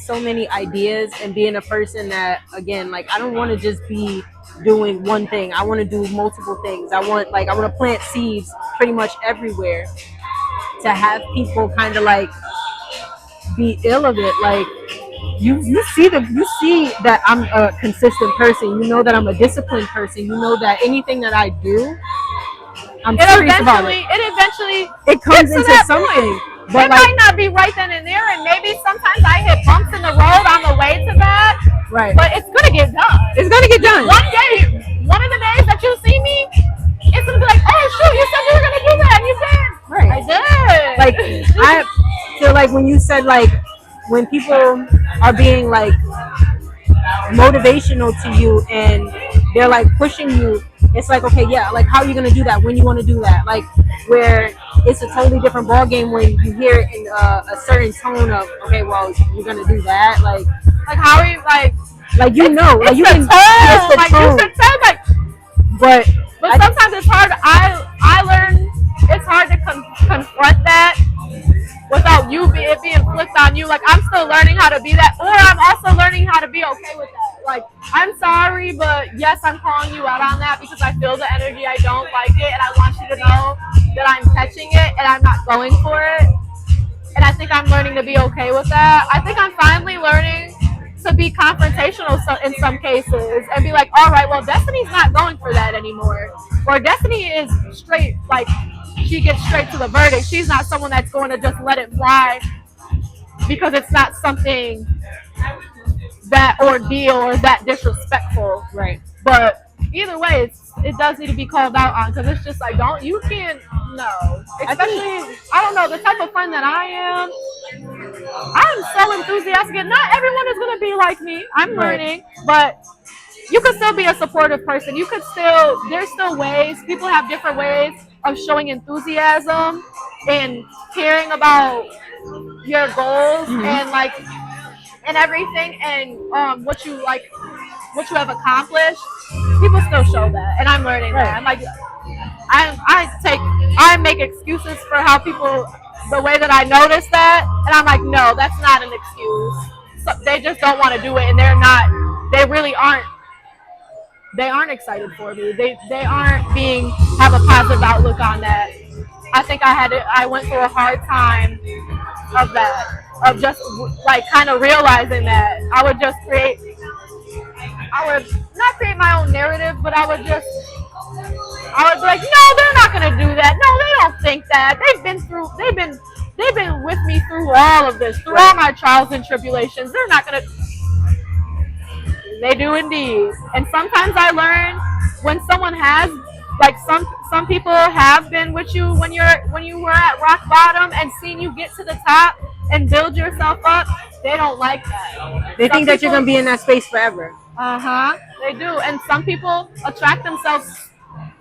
so many ideas and being a person that, again, like I don't want to just be doing one thing. I want to do multiple things. I want to plant seeds pretty much everywhere. To have people kind of like be ill of it, like you see that I'm a consistent person. You know that I'm a disciplined person. You know that anything that I do, I'm serious about it. It comes into something. But it might not be right then and there, and maybe sometimes I hit bumps in the road on the way to that. Right. But it's gonna get done. It's gonna get done. One day, one of the days that you see me, it's gonna be like, oh shoot, you said you were gonna do that, and you did. Right. I did. Like I feel like when you said like when people are being like motivational to you and they're like pushing you, it's like, okay, yeah, like how are you gonna do that when you want to do that? Like where it's a totally different ball game when you hear it in a certain tone of, okay, well, you're gonna do that, like how are you like you know, like you can, tone. it's the Like tone. you should say like, but sometimes it's hard. I learned it's hard to confront that without it being flipped on you. Like I'm still learning how to be that, or I'm also learning how to be okay with that. Like I'm sorry, but yes, I'm calling you out on that because I feel the energy. I don't like it, and I want you to know that I'm catching it and I'm not going for it. And I think I'm learning to be okay with that. I think I'm finally learning to be confrontational in some cases and be like, all right, well, Destiny's not going for that anymore. Or Destiny is straight, like, she gets straight to the verdict. She's not someone that's going to just let it fly because it's not something that ordeal or that disrespectful. right. But either way, it does need to be called out on because it's just like, you can't, no. Especially, I don't know, the type of friend that I am, I'm so enthusiastic. Not everyone is going to be like me. I'm learning, but you could still be a supportive person. There's still ways, people have different ways of showing enthusiasm and caring about your goals and everything and what you have accomplished. People still show that, and I'm learning that. I'm like, I make excuses for how people, the way that I notice that, and I'm like, no, that's not an excuse. So they just don't want to do it, and they really aren't. They aren't excited for me. They aren't have a positive outlook on that. I think I went through a hard time of that, of just like kind of realizing that I would not create my own narrative, but I would be like, no, they're not gonna do that. No, they don't think that. They've been with me through all of this, through all my trials and tribulations. They're not gonna. They do indeed. And sometimes I learn when someone has, like some people have been with you when you were at rock bottom and seen you get to the top and build yourself up. They don't like that. They think that you're gonna be in that space forever. They do. And some people attract themselves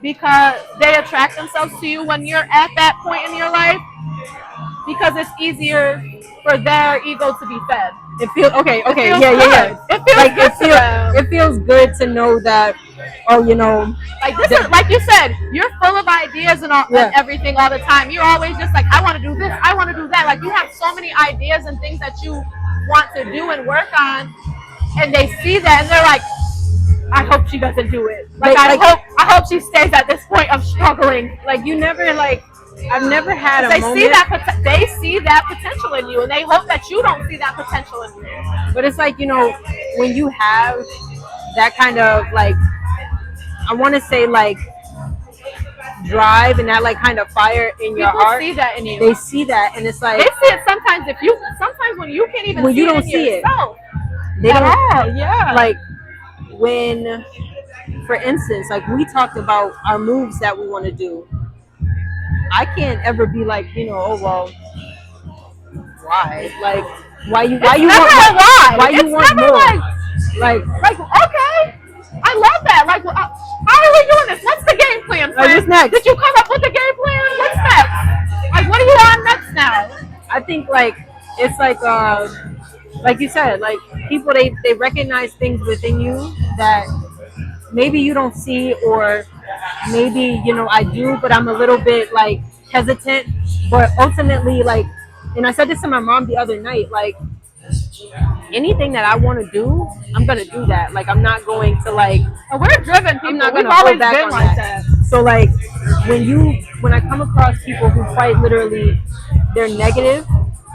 because they attract themselves to you when you're at that point in your life because it's easier for their ego to be fed. It feels okay. It feels Yeah. It feels like good it feels good to know that. Oh, like this is like you said, you're full of ideas and everything all the time. You're always just like, I want to do this, I want to do that. Like you have so many ideas and things that you want to do and work on, and they see that and they're like, I hope she doesn't do it. I hope she stays at this point of struggling. Like you never like. I've never had a moment. They see that potential in you, and they hope that you don't see that potential in you. But it's like, when you have that kind of like, I want to say like drive and that like kind of fire in your heart. People see that in you. They see that, and it's like they see it sometimes. Sometimes when you can't even when see you don't it in see yourself. it, they don't. Yeah. Like when, for instance, like we talked about our moves that we want to do. I can't ever be like, oh well, why? Like, why you want more? Like, okay, I love that. Like, how are we doing this? What's the game plan? What's next? Did you come up with the game plan? What's next? Like, what are you on next now? I think like it's like you said, like people they recognize things within you that maybe you don't see, or maybe I do, but I'm a little bit like hesitant. But ultimately, like, and I said this to my mom the other night, like anything that I want to do, I'm gonna do that. Like I'm not going to like. We're driven people. I'm not We've gonna always hold back been on like that. So like when I come across people who quite literally they're negative,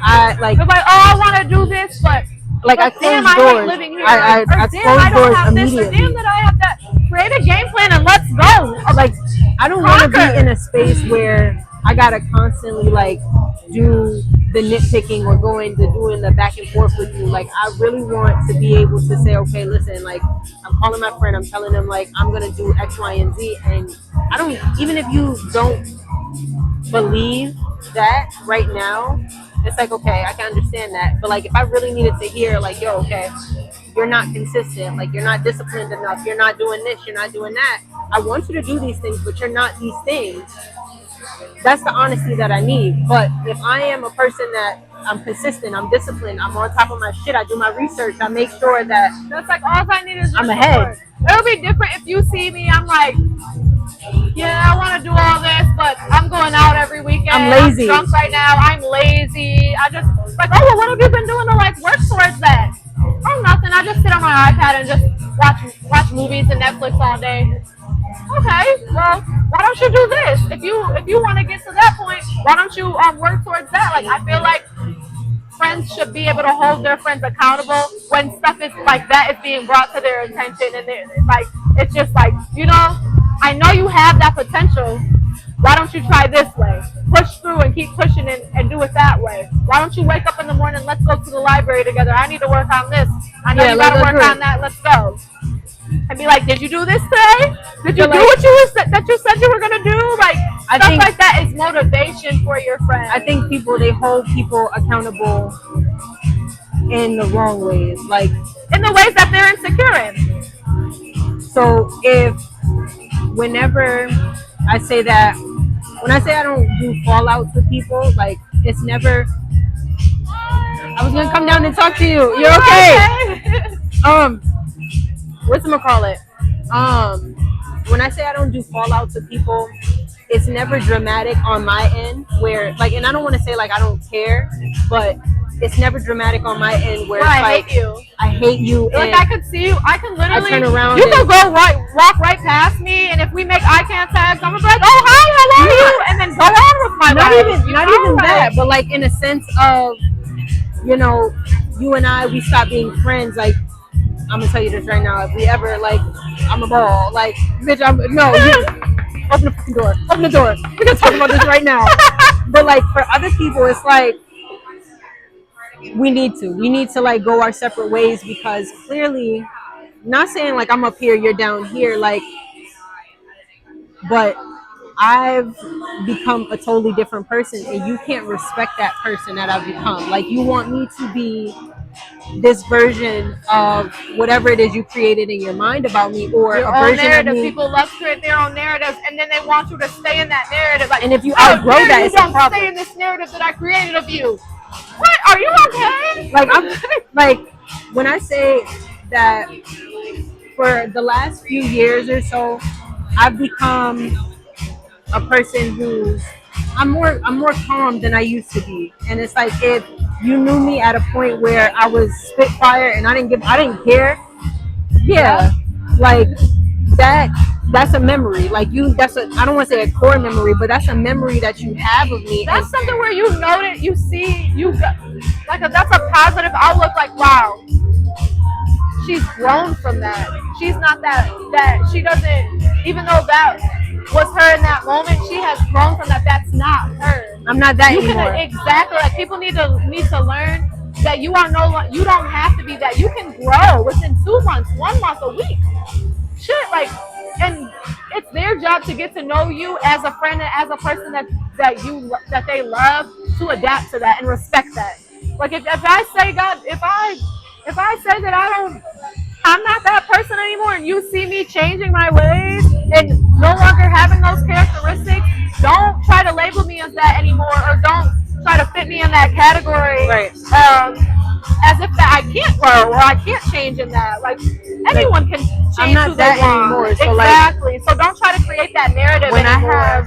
I like. They're like, oh, I want to do this, but. Like I close doors. I close doors immediately. Damn that I have that. Create a game plan and let's go. Like I don't want to be in a space where I gotta constantly like do the nitpicking or doing the back and forth with you. Like I really want to be able to say, okay, listen, like I'm calling my friend, I'm telling them like I'm gonna do X, Y, and Z, and I don't even if you don't believe that right now. it's like, okay, I can understand that. But like, if I really needed to hear, like, yo, okay, you're not consistent, like, you're not disciplined enough, you're not doing this, you're not doing that. I want you to do these things, but you're not these things. That's the honesty that I need. But if I am a person that I'm consistent, I'm disciplined, I'm on top of my shit, I do my research, I make sure that That's like all I need is I'm ahead. It'll be different if you see me. I'm like, yeah, I want to do all this, but I'm going out every weekend. I'm lazy. I'm drunk right now. I'm lazy. I just like, oh, well, what have you been doing to like work towards that? Oh, nothing. I just sit on my iPad and just watch movies and Netflix all day. Okay, well, why don't you do this? If you want to get to that point, why don't you work towards that? Like, I feel like friends should be able to hold their friends accountable when stuff is like that is being brought to their attention, and like, it's just like, you know, I know you have that potential. Why don't you try this way? Push through and keep pushing and do it that way. Why don't you wake up in the morning? Let's go to the library together. I need to work on this. I know you got to work on that. Let's go. And be like, did you do this today? Did you do what you said you were gonna do? Like, stuff like that is motivation for your friends. I think they hold people accountable in the wrong ways, like in the ways that they're insecure in. So whenever I say that, when I say I don't do fallouts with people, like, it's never. I was gonna come down and talk to you. You're okay. Whatchamacallit? When I say I don't do fallouts with people, it's never dramatic on my end where, like, and I don't want to say like I don't care, but it's never dramatic on my end where it's like, I hate you. Like, I could see you. I can literally. I turn around. You can walk right past me, and if we make eye contact, I'm gonna be like, "Oh, hi, how are you?" And then go on with my life. Not even that, but like in a sense of, you know, you and I, we stop being friends. Like, I'm gonna tell you this right now. If we ever, like, I'm a ball. Like, bitch, open the fucking door. Open the door. We're gonna talk about this right now. But like, for other people, it's like, we need to like go our separate ways, because clearly, not saying like I'm up here, you're down here, like, but I've become a totally different person, and you can't respect that person that I've become. Like, you want me to be this version of whatever it is you created in your mind about me, or your a own version narrative. of me. People love to create their own narratives, and then they want you to stay in that narrative. Like, and if you outgrow that, you it's don't a problem. stay in this narrative that I created of you. What? Are you okay? Like, I'm like, when I say that for the last few years or so, I've become a person who's I'm more calm than I used to be. And it's like, if you knew me at a point where I was spitfire and I didn't care, yeah, like that's a memory. Like, I don't want to say a core memory, but that's a memory that you have of me. That's something where you know that you see that's a positive outlook. Like, wow, she's grown from that. She's not that she doesn't, even though that was her in that moment, she has grown from that. That's not her. I'm not that anymore. Exactly. Like, people need to learn that you are you don't have to be that. You can grow within 2 months, 1 month, a week. Shit, like, and it's their job to get to know you as a friend and as a person that they love, to adapt to that and respect that. Like, if I say, God, if I say that I'm not that person anymore, and you see me changing my ways and no longer having those characteristics, don't try to label me as that anymore, or don't try to fit me in that category. Right. As if that I can't grow or I can't change in that. Like, anyone can change. I'm not that anymore. So exactly. So don't try to create that narrative when anymore. I have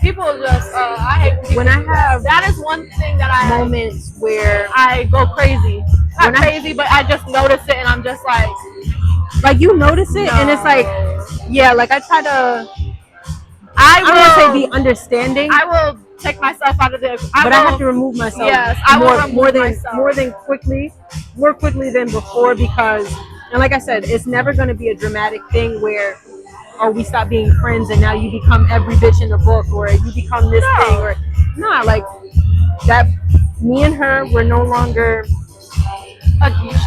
people just I hate people. When I have that is one thing that I moments where I go crazy. Not crazy, but I just notice it, and I'm just like you notice it, and it's like, yeah, like I try to. I don't want to say be understanding. I will take myself out of this. I have to remove myself. Yes, I will remove myself. More quickly than before, because, and like I said, it's never going to be a dramatic thing where, oh, we stop being friends and now you become every bitch in the book, or you become this thing, or like that. Me and her, we're no longer.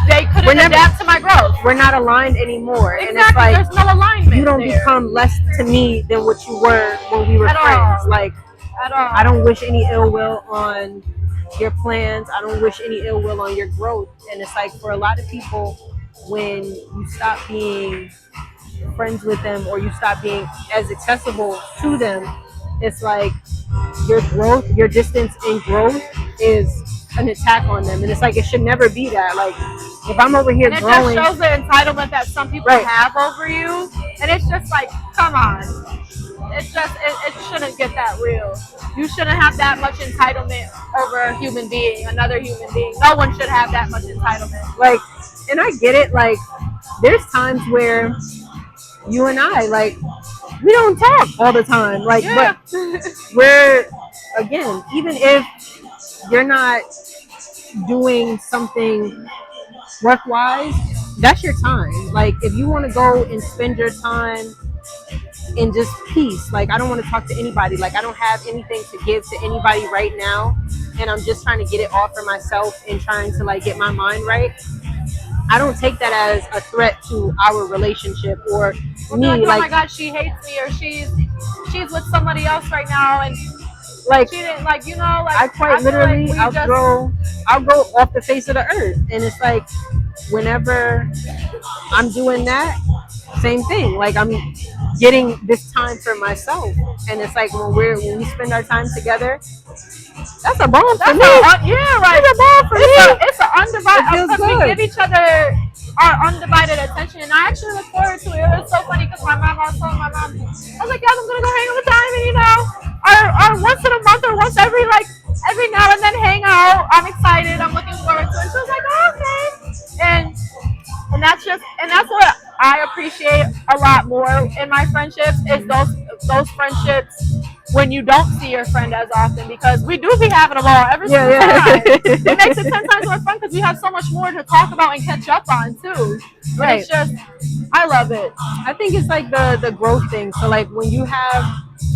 They couldn't adapt to my growth. We're not aligned anymore. Exactly. And it's like, there's no alignment. You don't become less to me than what you were when we were friends. Like, At all. I don't wish any ill will on your plans. I don't wish any ill will on your growth. And it's like for a lot of people, when you stop being friends with them or you stop being as accessible to them, it's like your growth, your distance in growth is an attack on them. And it's like it should never be that. Like if I'm over here and it growing, just shows the entitlement that some people have over you. And it's just like, come on. It's just, it shouldn't get that real. You shouldn't have that much entitlement over a human being, another human being. No one should have that much entitlement. Like, and I get it. Like, there's times where you and I, like, we don't talk all the time. Like, but we're, again, even if you're not doing something work-wise, that's your time. Like, if you want to go and spend your time in just peace, like, I don't want to talk to anybody. Like, I don't have anything to give to anybody right now, and I'm just trying to get it off for myself and trying to, like, get my mind right. I don't take that as a threat to our relationship or me. Like, oh my God, she hates me, or she's with somebody else right now, and like she didn't, like, you know, like I quite literally, like I'll go off the face of the earth, and it's like whenever I'm doing that, same thing. Like I'm getting this time for myself, and it's like when we spend our time together. That's a bomb for me. Yeah, right. It's a bomb for me. It's an undivided. Because we give each other our undivided attention, and I actually look forward to it. It was so funny because I was telling my mom, I was like, "Guys, I'm gonna go hang out with Diamond. You know, our once in a month or once every now and then hang out. I'm excited. I'm looking forward to it." She was like, "Oh, okay," and that's what I appreciate a lot more in my friendships is those friendships when you don't see your friend as often, because we do be having a ball every single time. It makes it 10 times more fun because we have so much more to talk about and catch up on too. Right. It's just, I love it. I think it's like the growth thing. So like when you have,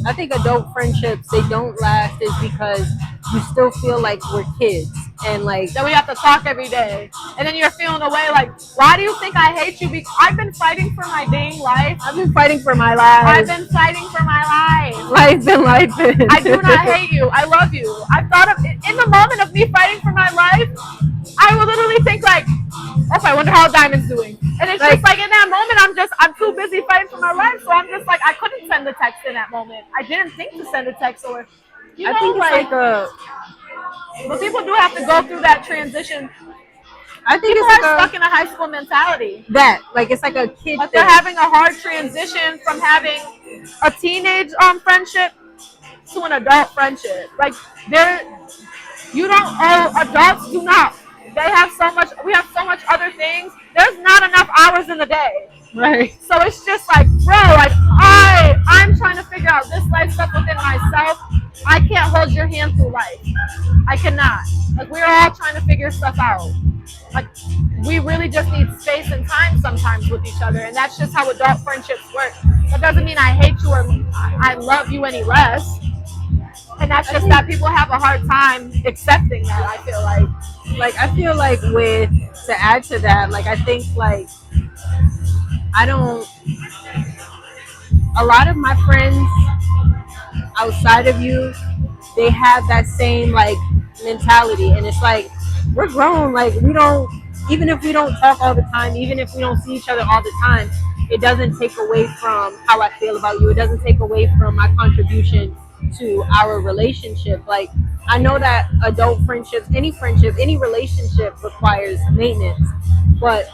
I think adult friendships, they don't last is because you still feel like we're kids. And like that we have to talk every day, and then you're feeling away like, why do you think I hate you? Because I've been fighting for my dang life. I've been fighting for my life. I've been fighting for my life. Life's been life. I do not hate you. I love you. I thought of in the moment of me fighting for my life, I would literally think like, oh, I wonder how Diamond's doing. And it's just like in that moment, I'm too busy fighting for my life, so I'm just like, I couldn't send a text in that moment. I didn't think to send a text, or I think it's like but people do have to go through that transition. I think people are stuck in a high school mentality. That, like, it's like a kid. But they're having a hard transition from having a teenage friendship to an adult friendship. Like, adults do not. They have so much, we have so much other things. There's not enough hours in the day. Right. So it's just like, bro, like, I'm trying to figure out this life stuff within myself. I can't hold your hand through life. I cannot. Like, we're all trying to figure stuff out. Like, we really just need space and time sometimes with each other, and that's just how adult friendships work. That doesn't mean I hate you or I love you any less. And that's just that people have a hard time accepting that, I feel like. Like, I feel like to add to that, like, I think, like, a lot of my friends outside of you, they have that same, like, mentality. And it's like, we're grown. Like, even if we don't talk all the time, even if we don't see each other all the time, it doesn't take away from how I feel about you. It doesn't take away from my contribution to our relationship. Like, I know that adult friendships, any relationship requires maintenance. But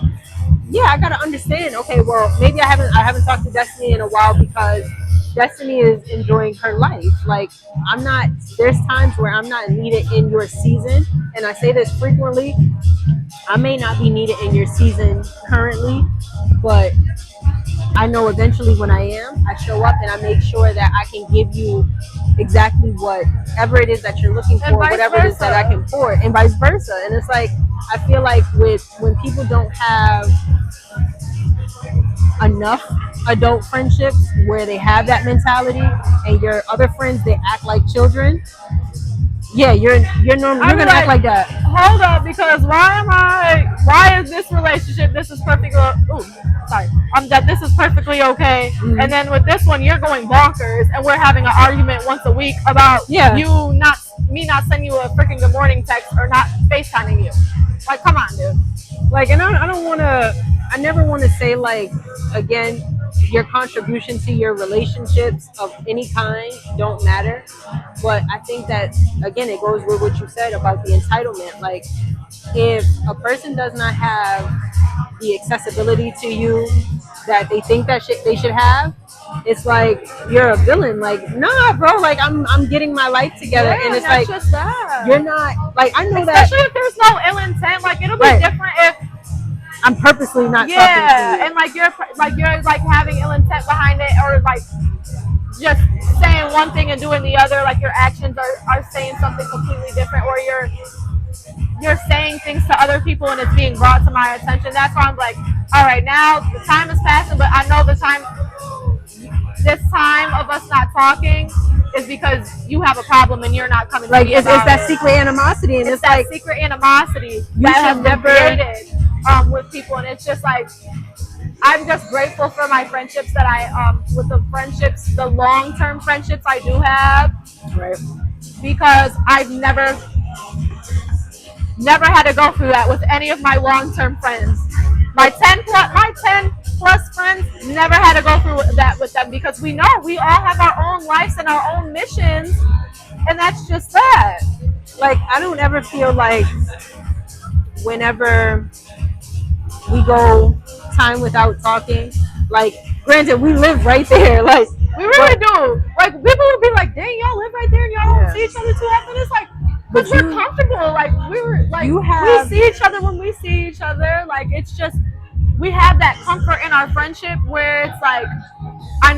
yeah, I gotta understand. Okay, well, maybe I haven't talked to Destiny in a while because Destiny is enjoying her life. Like, there's times where I'm not needed in your season, and I say this frequently. I may not be needed in your season currently, but I know eventually when I am, I show up and I make sure that I can give you exactly whatever it is that you're looking for, whatever it is that I can pour, and vice versa. And it's like, I feel like when people don't have enough adult friendships where they have that mentality, and your other friends, they act like children. Yeah, you're gonna act like that. Hold up, because why am I why is this relationship? This is perfectly. Ooh, sorry. That this is perfectly okay. Mm-hmm. And then with this one, you're going bonkers, and we're having an argument once a week about you not me not sending you a freaking good morning text or not FaceTiming you. Like, come on, dude. Like, and I don't want to. I never want to say, like, again, your contribution to your relationships of any kind don't matter. But I think that, again, it goes with what you said about the entitlement. Like, if a person does not have the accessibility to you that they think that they should have, it's like you're a villain. Like, nah, bro. Like, I'm getting my life together, and it's like just that. You're not. Like, I know especially if there's no ill intent. Like, it'll be different if I'm purposely not talking to you. And like you're having ill intent behind it, or like just saying one thing and doing the other. Like, your actions are saying something completely different, or you're saying things to other people and it's being brought to my attention. That's why I'm like, all right, now the time is passing, but I know this time of us not talking is because you have a problem and you're not coming to me about it's that secret animosity, and it's that like secret animosity that has been created with people, and it's just like, I'm just grateful for my friendships that with the long-term friendships I do have, right? Because I've never had to go through that with any of my long-term friends. My 10 plus friends never had to go through that with them, because we know we all have our own lives and our own missions, and that's just that. Like, I don't ever feel like whenever we go time without talking, like, granted, we live right there, like, we really do. Like, people would be like, dang, y'all live right there and y'all don't see each other too often. It's like, because we're comfortable. Like, we see each other when we see each other. Like, it's just, we have that comfort in our friendship where it's like, I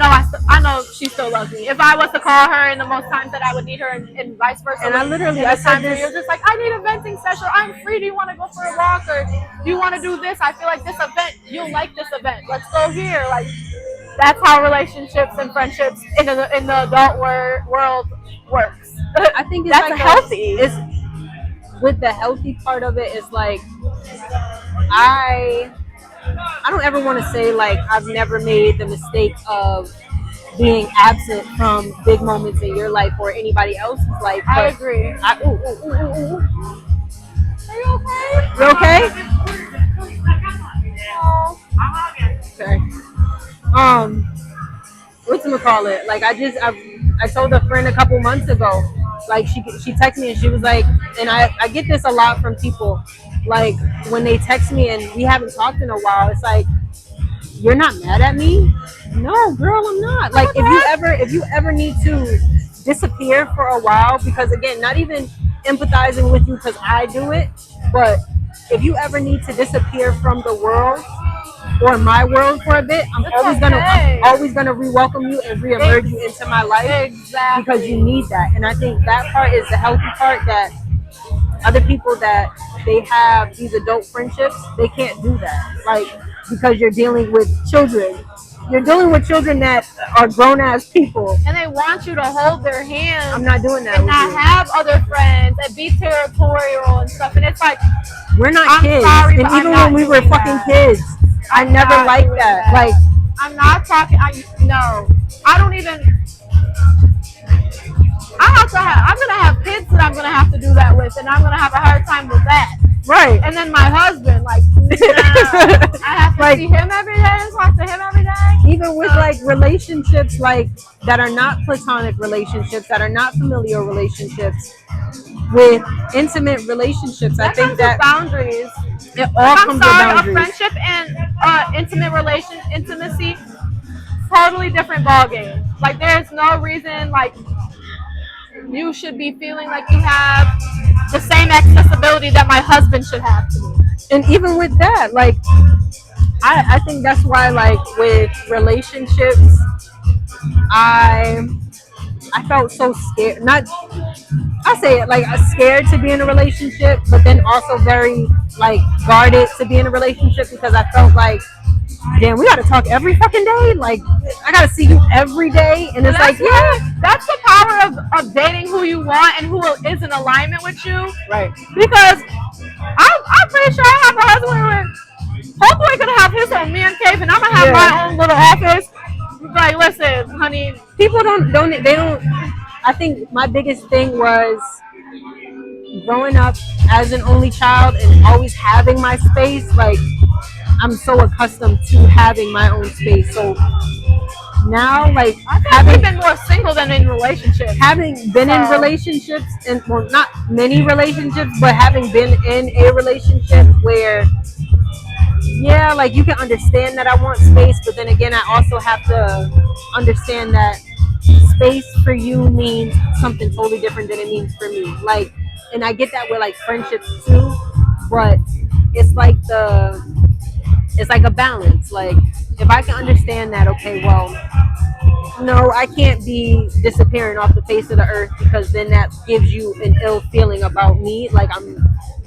know she still loves me. If I was to call her in the most times that I would need her, and vice versa. And I said this. You're just like, I need a venting session. I'm free. Do you want to go for a walk, or do you want to do this? I feel like this event. You'll like this event. Let's go here. Like, that's how relationships and friendships in the adult world works. I think that's like healthy. It's with the healthy part of it. Is like, I don't ever want to say, like, I've never made the mistake of being absent from big moments in your life or anybody else's life. I agree. Ooh. Are you okay? You okay? Okay. Whatchamacallit? Like, I told a friend a couple months ago, like, she texted me and she was like, and I get this a lot from people, like, when they text me and we haven't talked in a while, it's like, you're not mad at me? No, girl, I'm not. Like, if you ever need to disappear for a while, because, again, not even empathizing with you because I do it, but if you ever need to disappear from the world or my world for a bit, I'm always gonna re-welcome you and re-emerge you into my life. Exactly. Because you need that. And I think that part is the healthy part, that other people that they have these adult friendships, they can't do that. Like, because you're dealing with children. You're dealing with children that are grown-ass people. And they want you to hold their hand. I'm not doing that and with not you. have other friends and be territorial and stuff. And it's like, we're not kids. Sorry, and even when we were fucking kids, I never liked that. Like, I'm not talking. No, I don't even. I'm gonna have kids that I'm gonna have to do that with, and I'm gonna have a hard time with that. Right. And then my husband, like, I have to see him every day and talk to him every day. Even with like relationships, like, that are not platonic relationships, that are not familial relationships, with intimate relationships, I think that boundaries. It all comes with boundaries. A friendship and intimacy, totally different ballgame. Like, there's no reason, like, you should be feeling like you have the same accessibility that my husband should have to me. And even with that, like, I think that's why, like, with relationships, I felt so scared. Scared to be in a relationship, but then also very, like, guarded to be in a relationship, because I felt like, damn, we gotta talk every fucking day. Like, I gotta see you every day, and it's like, that's the power of dating who you want and who is in alignment with you. Right. Because I'm pretty sure I have a husband don't they don't. I think my biggest thing was growing up as an only child and always having my space. Like I'm so accustomed to having my own space. So now, like I think we've been more single than in relationships. having been in relationships, and well, not many relationships, but having been in a relationship where, yeah, like you can understand that I want space, but then again, I also have to understand that space for you means something totally different than it means for me. Like, and I get that with like friendships too, but it's like it's like a balance. Like, if I can understand that, okay, well, no, I can't be disappearing off the face of the earth because then that gives you an ill feeling about me. Like I'm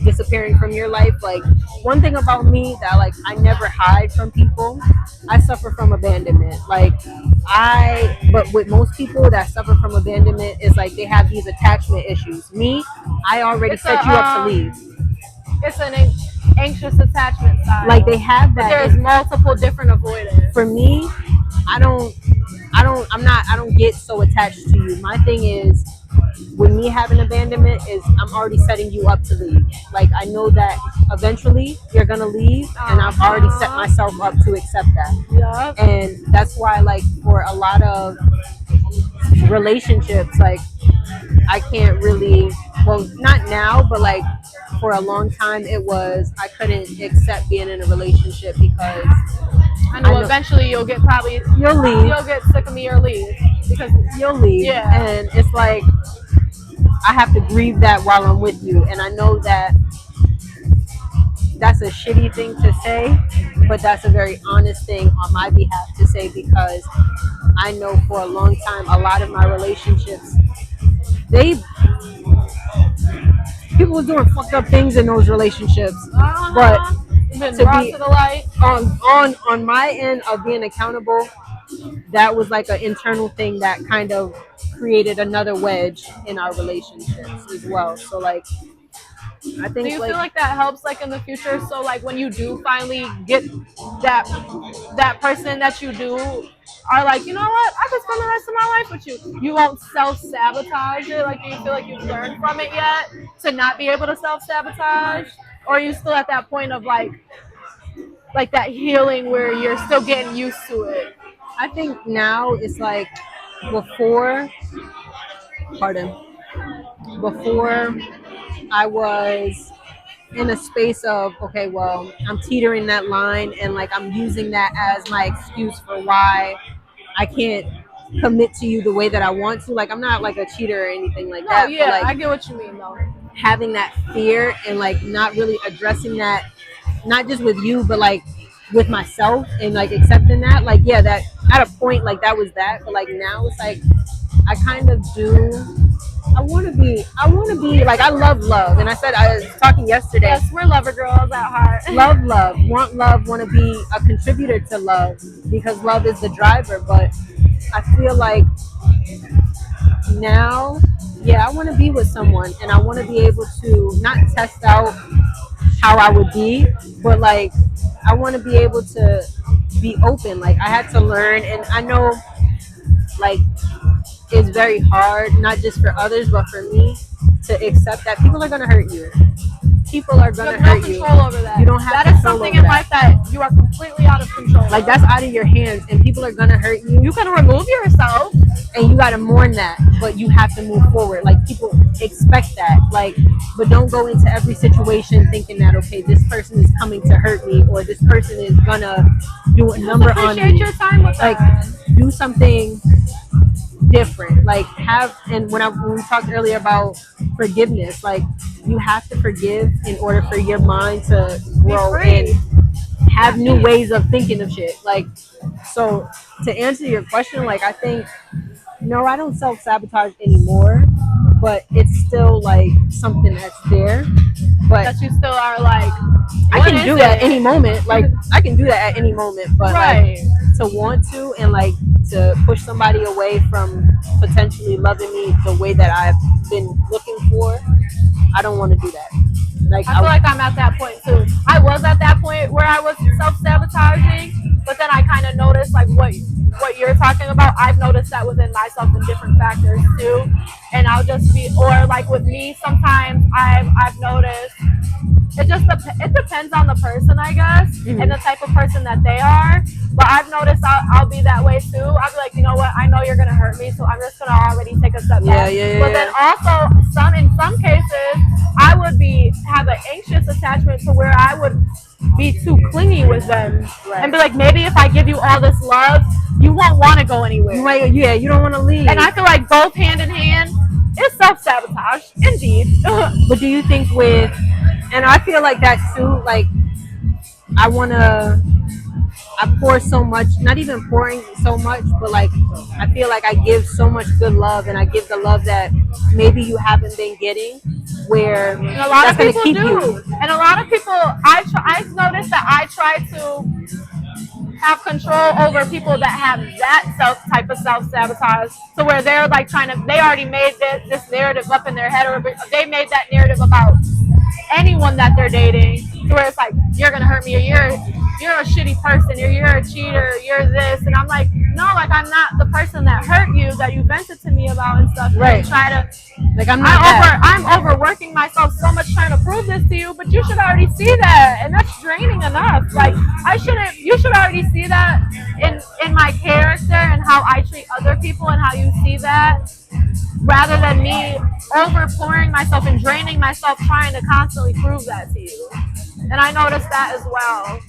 disappearing from your life. Like one thing about me that like I never hide from people, I suffer from abandonment. Like but with most people that suffer from abandonment is like they have these attachment issues. Me, I already set you up to leave. It's an anxious attachment style. Like they have that. But there's multiple different avoidance. For me, I don't get so attached to you. My thing is, with me having abandonment is I'm already setting you up to leave. Like I know that eventually you're gonna leave, and I've already set myself up to accept that. Yeah. And that's why, like, for a lot of relationships, like I can't really, well, not now, but like for a long time, it was I couldn't accept being in a relationship because I know eventually you'll get you'll leave. You'll get sick of me or leave because you'll leave. Yeah. And it's like I have to grieve that while I'm with you, and I know that that's a shitty thing to say, but that's a very honest thing on my behalf to say because I know for a long time a lot of my relationships, people were doing fucked up things in those relationships, but to be to the light. on my end of being accountable, that was like an internal thing that kind of created another wedge in our relationships as well. So like I think, do you feel like that helps like in the future? So like when you do finally get that person that you do are like, you know what, I could spend the rest of my life with you. You won't self-sabotage it. Like, do you feel like you've learned from it yet to not be able to self-sabotage? Or are you still at that point of like that healing where you're still getting used to it? I think now it's like before I was in a space of, okay, well, I'm teetering that line and like I'm using that as my excuse for why I can't commit to you the way that I want to. Like I'm not like a cheater or anything like that. Yeah, but, like, I get what you mean though. Having that fear and like not really addressing that, not just with you, but like with myself and like accepting that, like, yeah, that at a point like that was that, but like now it's like I kind of do. I want to be like, I love love. And I was talking yesterday. Yes, we're lover girls at heart. Love, want to be a contributor to love because love is the driver. But I feel like now, yeah, I want to be with someone and I want to be able to not test out how I would be, but like, I want to be able to be open. Like I had to learn, and I know like it's very hard, not just for others, but for me to accept that people are going to hurt you. People are going to hurt you. You have no control over that. You don't have that is something in life that you are completely out of control. Like that's out of your hands, and people are going to hurt you. You can remove yourself. And you got to mourn that, but you have to move forward. Like people expect that, like, but don't go into every situation thinking that, okay, this person is coming to hurt me or this person is gonna do a number on me. Appreciate your time with like them. Do something different. Like and when we talked earlier about forgiveness, like you have to forgive in order for your mind to grow and have new ways of thinking of shit. Like, so to answer your question, like I think, no, I don't self-sabotage anymore, but it's still like something that's there. But that you still are like, I can do that at any moment. Like I can do that at any moment, but right. Like, to want to and like to push somebody away from potentially loving me the way that I've been looking for, I don't want to do that. Like I feel like I'm at that point too. I was at that point where I was self-sabotaging, but then I kind of noticed like what you're talking about, I've noticed that within myself in different factors too. And I'll just be, or like with me, sometimes I've noticed it depends on the person, I guess, and the type of person that they are. But I've noticed I'll be that way too. I'll be like, you know what, I know you're gonna hurt me, so I'm just gonna already take a step back. But then also in some cases I would have an anxious attachment to where I would be too clingy with them and be like, maybe if I give you all this love, you won't want to go anywhere. You don't want to leave. And I feel like both hand in hand is self-sabotage, indeed. But do you think and I feel like that too, like I pour so much, not even pouring so much, but like I feel like I give so much good love, and I give the love that maybe you haven't been getting, where and a lot that's of people keep do. You. And a lot of people, I've noticed that I try to have control over people that have that type of self-sabotage, so where they're like they already made this narrative up in their head, or they made that narrative about anyone that they're dating, to where it's like, you're gonna hurt me, or you're a shitty person, or you're a cheater, you're this. And I'm like, no, like I'm not the person that hurt you, that you vented to me about and stuff. Right. And try to, like I'm overworking myself so much trying to prove this to you, but you should already see that, and that's draining enough. Like you should already see that in my character and how I treat other people, and how you see that, rather than me overpouring myself and draining myself trying to constantly prove that to you. And I noticed that as well,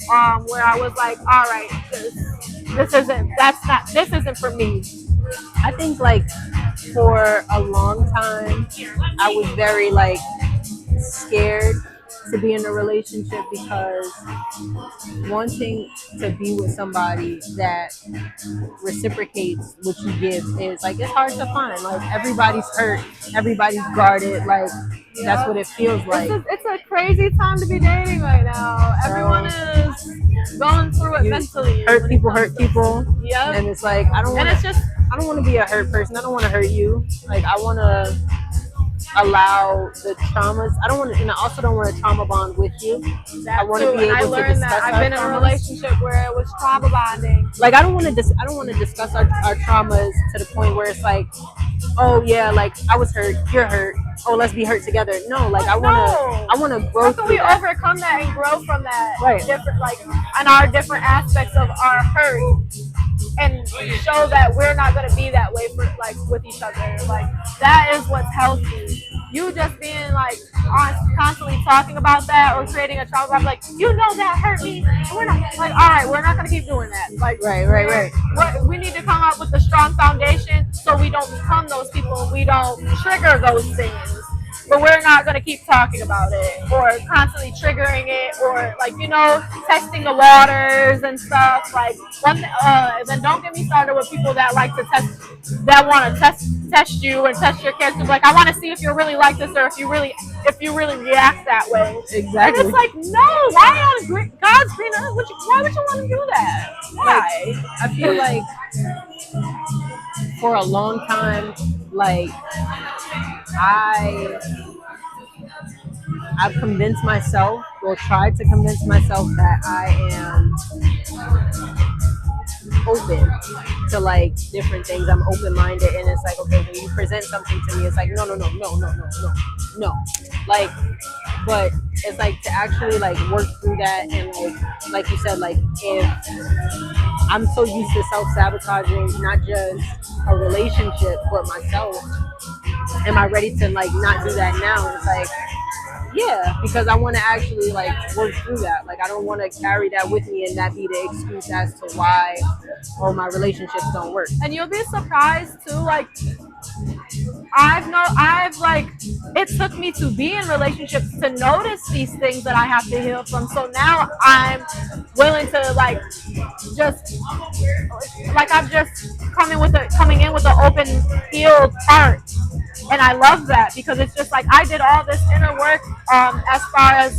where I was like, all right, this isn't for me. I think like for a long time I was very like scared to be in a relationship, because wanting to be with somebody that reciprocates what you give is like, it's hard to find. Like everybody's hurt, everybody's guarded, like that's what it feels like. It's a crazy time to be dating right now. Everyone is going through it mentally. Hurt people. Yep. And it's like, I don't want to be a hurt person. I don't want to hurt you. Like I want to allow the traumas. I also don't want to trauma bond with you. I want to be able to discuss. I learned that I've been in a relationship where it was trauma bonding. Like I don't want to discuss our traumas to the point where it's like, oh yeah, like I was hurt, you're hurt. Oh, let's be hurt together. No, like I want to grow. How can we overcome that and grow from that? Right. Different, like, on our different aspects of our hurt, and show that we're not going to be that way with each other. Like that is what's healthy. You just being like constantly talking about that or creating a trauma, like, you know that hurt me. And we're not like, all right, we're not going to keep doing that. Like right. We need to come up with a strong foundation so we don't become those people. We don't trigger those things. But we're not going to keep talking about it or constantly triggering it, or testing the waters and stuff. Like then don't get me started with people that like to want to test you and test your character. Like, I want to see if you're really like this, or if you really react that way. Exactly. And it's like, no, why on God's green earth? Why would you want to do that? Why? Like, I feel like for a long time, like I've convinced myself, or tried to convince myself, that I am open to like different things. I'm open-minded, and it's like, okay, when you present something to me, it's like no. Like, but it's like to actually like work through that, and like you said, like if I'm so used to self-sabotaging not just a relationship but myself, am I ready to like not do that now? And it's like, yeah, because I want to actually like work through that. Like I don't want to carry that with me and that be the excuse as to why my relationships don't work. And you'll be surprised too, like it took me to be in relationships to notice these things that I have to heal from. So now I'm willing to I'm just coming in with an open, healed heart. And I love that, because it's just like I did all this inner work as far as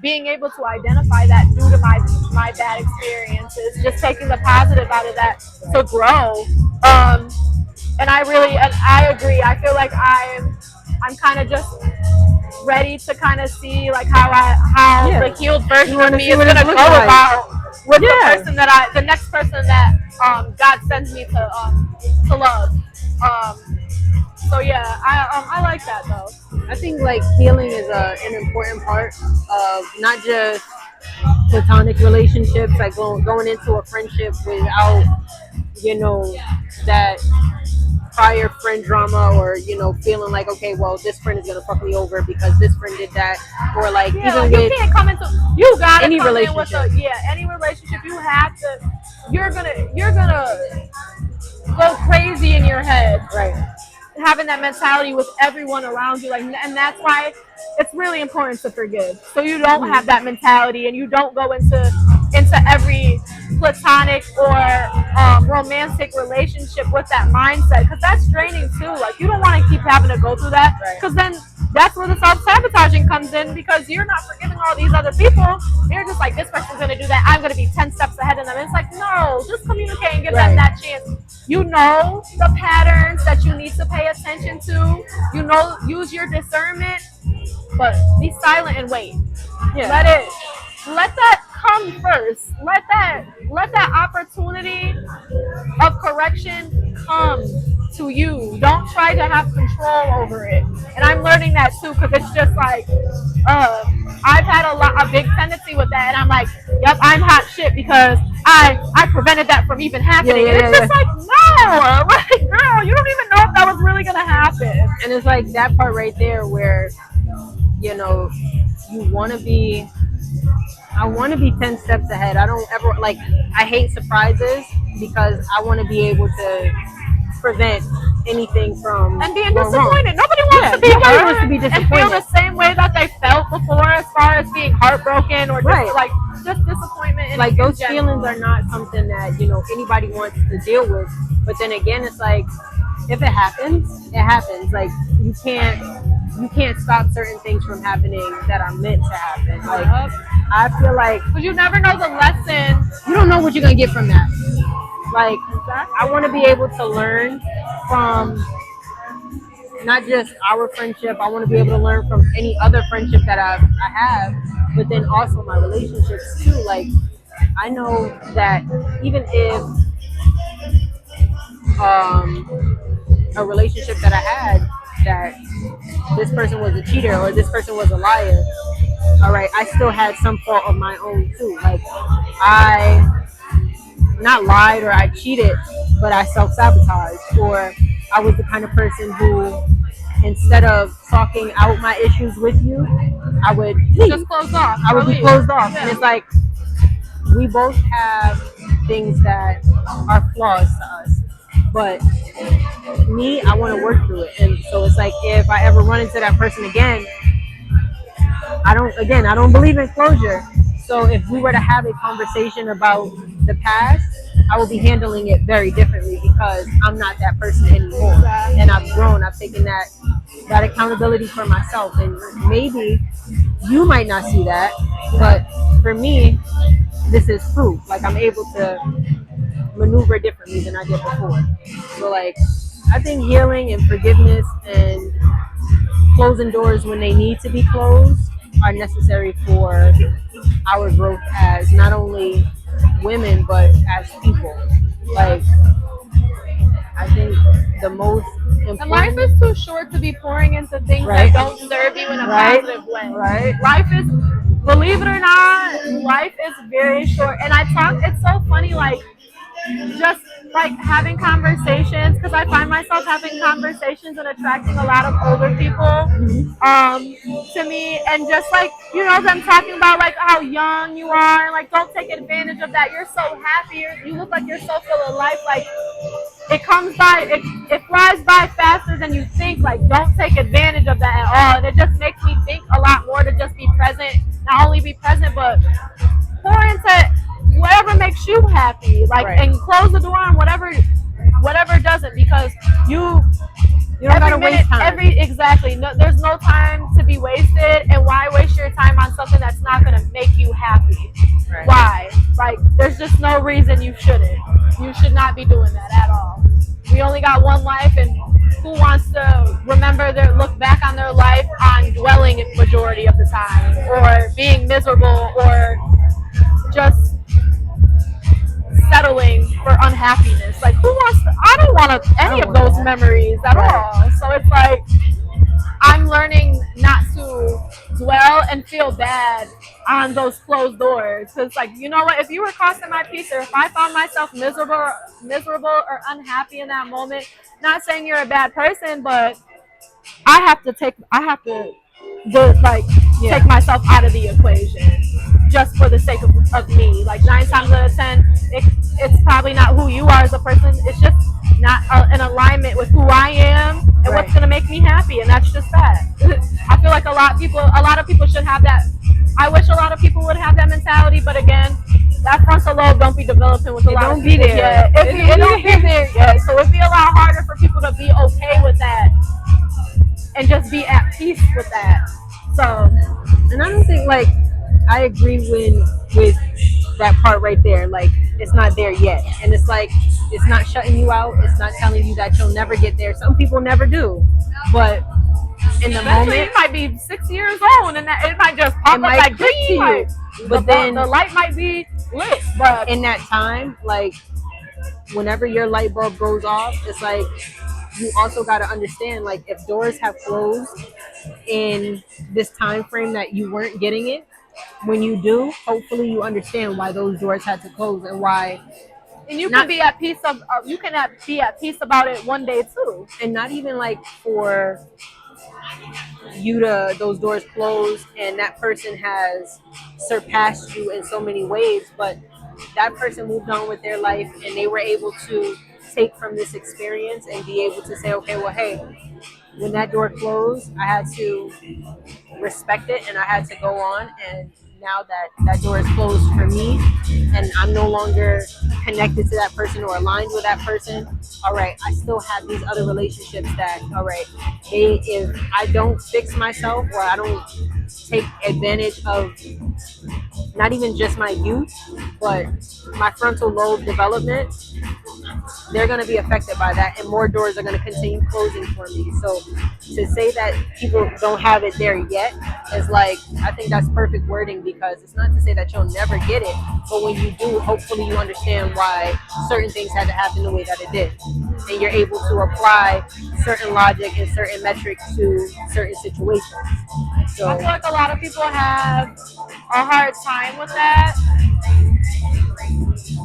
being able to identify that due to my bad experiences, just taking the positive out of that to grow. And I agree. I feel like I'm kind of just ready to kind of see like how the healed version of me is gonna go about with the next person that God sends me to love. So yeah, I like that though. I think like healing is an important part of not just platonic relationships, like going into a friendship without, that prior friend drama, or feeling like, okay, well, this friend is gonna fuck me over because this friend did that, or like even you with can't come into you gotta any come relationship. in with any relationship. You have to. You're gonna go crazy in your head, Right. having that mentality with everyone around you, like, and that's why it's really important to forgive, so you don't have that mentality and you don't go into every platonic or romantic relationship with that mindset, because that's draining too. Like, you don't want to keep having to go through that, because then that's where the self-sabotaging comes in, because you're not forgiving all these other people. You're just like, this person's going to do that, I'm going to be 10 steps ahead of them. It's like, no, just communicate and give them that chance. You know the patterns that you need to pay attention to. Use your discernment, but be silent and wait. Let that come first. Let that opportunity of correction come to you. Don't try to have control over it. And I'm learning that too, because it's just like, I've had a big tendency with that, and I'm like, yep, I'm hot shit because I prevented that from even happening. And it's just like, no, like, girl, you don't even know if that was really gonna happen. And it's like that part right there where, you want to be. I want to be 10 steps ahead. I don't ever I hate surprises, because I want to be able to prevent anything from and being going disappointed. Wrong. Nobody wants to be nobody hurt wants to be disappointed and feel the same way that they felt before, as far as being heartbroken or just disappointment. Like, those feelings are not something that anybody wants to deal with. But then again, it's like, if it happens, it happens. Like, you can't stop certain things from happening that are meant to happen. Like, I feel like, because you never know the lesson. You don't know what you're gonna get from that. Like, I want to be able to learn from not just our friendship. I want to be able to learn from any other friendship that I have, but then also my relationships too. Like, I know that even if a relationship that I had, that this person was a cheater or this person was a liar, all right, I still had some fault of my own too. Like, I not lied or I cheated, but I self-sabotaged, or I was the kind of person who, instead of talking out my issues with you, I would just close off. I would be closed off. And it's like, we both have things that are flaws to us, but me, I want to work through it. And so it's like, if I ever run into that person again, I don't believe in closure. So if we were to have a conversation about the past, I will be handling it very differently, because I'm not that person anymore. And I've grown. I've taken that accountability for myself. And maybe you might not see that, but for me, this is proof. Like, I'm able to maneuver differently than I did before. So, like, I think healing and forgiveness and closing doors when they need to be closed are necessary for our growth as not only women, but as people. Like, I think the most important... And life is too short to be pouring into things that don't serve you in a positive way. Right. Life is, believe it or not, life is very short. And it's so funny, like, just like having conversations, because I find myself having conversations and attracting a lot of older people to me, and just like, them talking about like how young you are, and like, don't take advantage of that. You're so happy, you look like you're so full of life. Like, it comes by, it flies by faster than you think. Like, don't take advantage of that at all. And it just makes me think a lot more to just be present, not only be present, but pour into whatever makes you happy, like, and close the door on whatever doesn't, because you don't gotta waste time. Exactly. No, there's no time to be wasted, and why waste your time on something that's not gonna make you happy? Right. Why? Like, there's just no reason you shouldn't. You should not be doing that at all. We only got one life, and who wants to look back on their life on dwelling majority of the time, or being miserable, or just memories at all. So it's like I'm learning not to dwell and feel bad on those closed doors. Because, like, you know what? If you were crossing my peace, or if I found myself miserable or unhappy in that moment, not saying you're a bad person, but I have to like take myself out of the equation just for the sake of me. Like 9 times out of 10, it's probably not who you are as a person. It's just not in alignment with who I am and what's gonna make me happy, and that's just that. I feel like a lot of people should have that. I wish a lot of people would have that mentality, but again, that frontal lobe don't be developing with a lot of people yet. It don't be there yet, so it'd be a lot harder for people to be okay with that and just be at peace with that. So, and I don't think, like, I agree with that part right there. Like, it's not there yet, and it's like it's not shutting you out. It's not telling you that you'll never get there. Some people never do, but in the moment, you might be 6 years old, and it might just pop up like click to you. But then the light might be lit. But in that time, like, whenever your light bulb goes off, it's like you also got to understand, like, if doors have closed in this time frame that you weren't getting it, when you do, hopefully you understand why those doors had to close and why. And you can be at peace be at peace about it one day too, and not even like for you to those doors close and that person has surpassed you in so many ways, but that person moved on with their life and they were able to take from this experience and be able to say, okay, well, hey, when that door closed, I had to respect it and I had to go on, and now that door is closed for me and I'm no longer connected to that person or aligned with that person, all right, I still have these other relationships that, all right, if I don't fix myself or I don't take advantage of not even just my youth, but my frontal lobe development, they're going to be affected by that, and more doors are going to continue closing for me. So to say that people don't have it there yet is like, I think that's perfect wording, because it's not to say that you'll never get it, but when you do, hopefully you understand why certain things had to happen the way that it did, and you're able to apply certain logic and certain metrics to certain situations. So I feel like a lot of people have a hard time with that.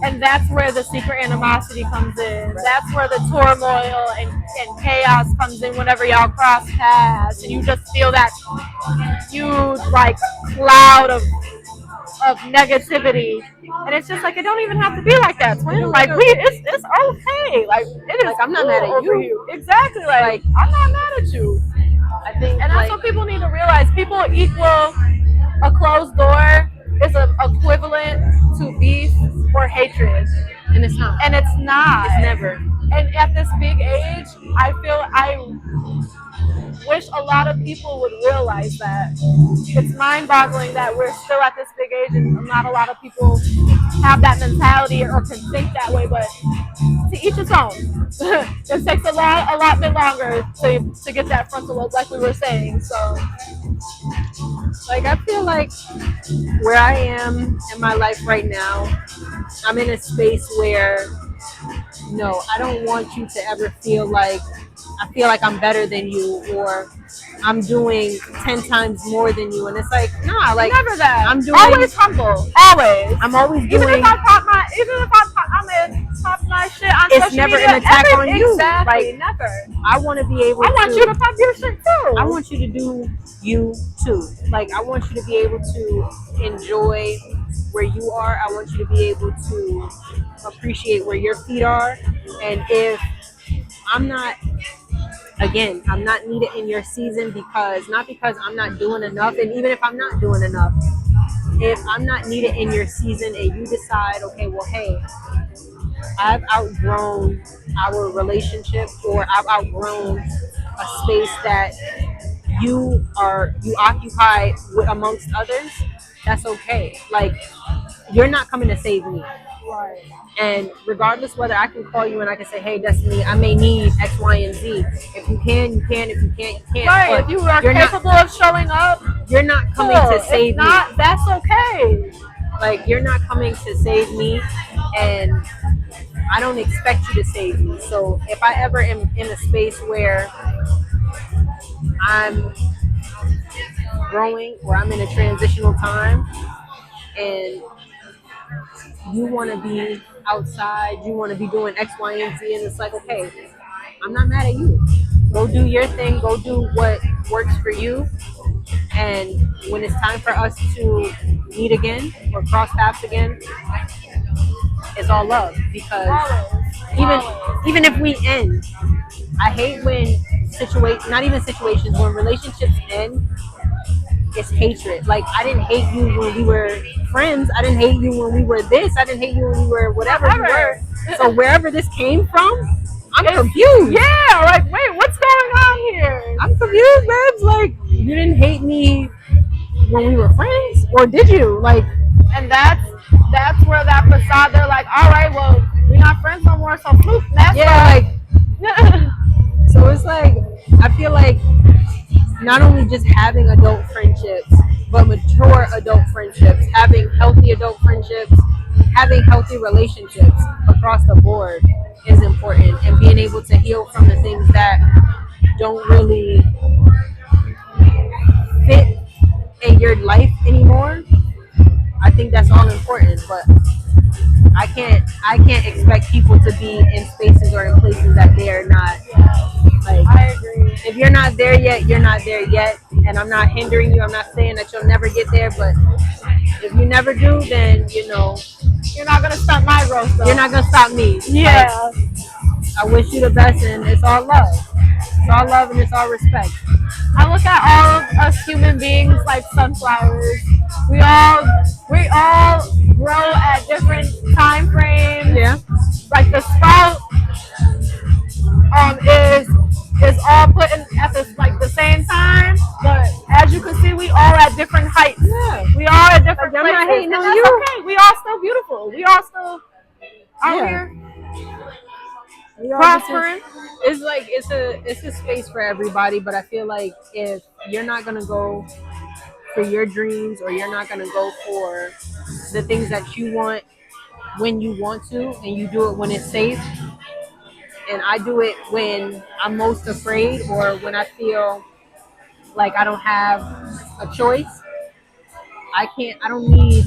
And that's where the secret animosity comes in. That's where the turmoil and chaos comes in whenever y'all cross paths, and you just feel that huge like cloud of negativity. And it's just like, it don't even have to be like that, twin. Like, it's okay. Like, it is. Like, I'm not mad at you. Exactly. Like, I'm not mad at you. I think, and that's what people need to realize. People equal a closed door is equivalent to beef or hatred, and it's not. And it's not. It's never. And at this big age, I wish a lot of people would realize that. It's mind-boggling that we're still at this big age and not a lot of people have that mentality or can think that way, but to each its own. It takes a lot bit longer to get that frontal lobe, like we were saying. So, like, I feel like where I am in my life right now, I'm in a space where, no, I don't want you to ever feel like I feel like I'm better than you, or I'm doing 10 times more than you. And it's like, nah, like, never that. I'm doing always humble. Always. I'm always doing. Even if I'm in top my shit on it's social never media, an attack on you. Exactly. Like, never. I want to be able. I want you to pop your shit too. I want you to do you too. Like, I want you to be able to enjoy where you are. I want you to be able to appreciate where your feet are. And if I'm not needed in your season, not because I'm not doing enough, and even if I'm not doing enough, if I'm not needed in your season and you decide, okay, well, hey, I've outgrown our relationship, or I've outgrown a space that you occupy amongst others, that's okay. Like, you're not coming to save me. Right. And regardless whether I can call you and I can say, hey, Destiny, I may need X, Y, and Z. If you can, you can. If you can't, you can't. Right. But if you are capable of showing up, you're not coming to save me. That's okay. Like, you're not coming to save me. And I don't expect you to save me. So if I ever am in a space where I'm growing or I'm in a transitional time and you want to be outside, you want to be doing X, Y, and Z, and it's like, okay, I'm not mad at you. Go do your thing, go do what works for you. And when it's time for us to meet again or cross paths again, it's all love. Because even if we end, I hate when not even situations, when relationships end, it's hatred. Like, I didn't hate you when we were friends. I didn't hate you when we were this. I didn't hate you when we were whatever we were. So wherever this came from, I'm confused. Yeah, like, wait, what's going on here? I'm confused, babes. Like, you didn't hate me when we were friends, or did you? Like, and that's where that facade, they're like, all right, well, we're not friends no more, so floop, that's like. So it's like, I feel like not only just having adult friendships, but mature adult friendships, having healthy adult friendships, having healthy relationships across the board is important, and being able to heal from the things that don't really fit in your life anymore. I think that's all important, but I can't expect people to be in spaces or in places that they are not. Like, I agree. If you're not there yet, you're not there yet, and I'm not hindering you. I'm not saying that you'll never get there, but if you never do, then you're not gonna stop my growth, though. You're not gonna stop me. Yeah. Like, I wish you the best, and it's all love. It's all love and it's all respect. I look at all of us human beings like sunflowers. We all grow at different time frames. Yeah. Like the sprout is all put in at the same time, but as you can see, we all at different heights. Yeah. We all at different places. I'm not hating on that's you. Okay. We all still beautiful. We all still out here prospering. It's like it's a space for everybody, but I feel like if you're not gonna go for your dreams, or you're not gonna go for the things that you want when you want to, and you do it when it's safe, and I do it when I'm most afraid, or when I feel like I don't have a choice, I don't need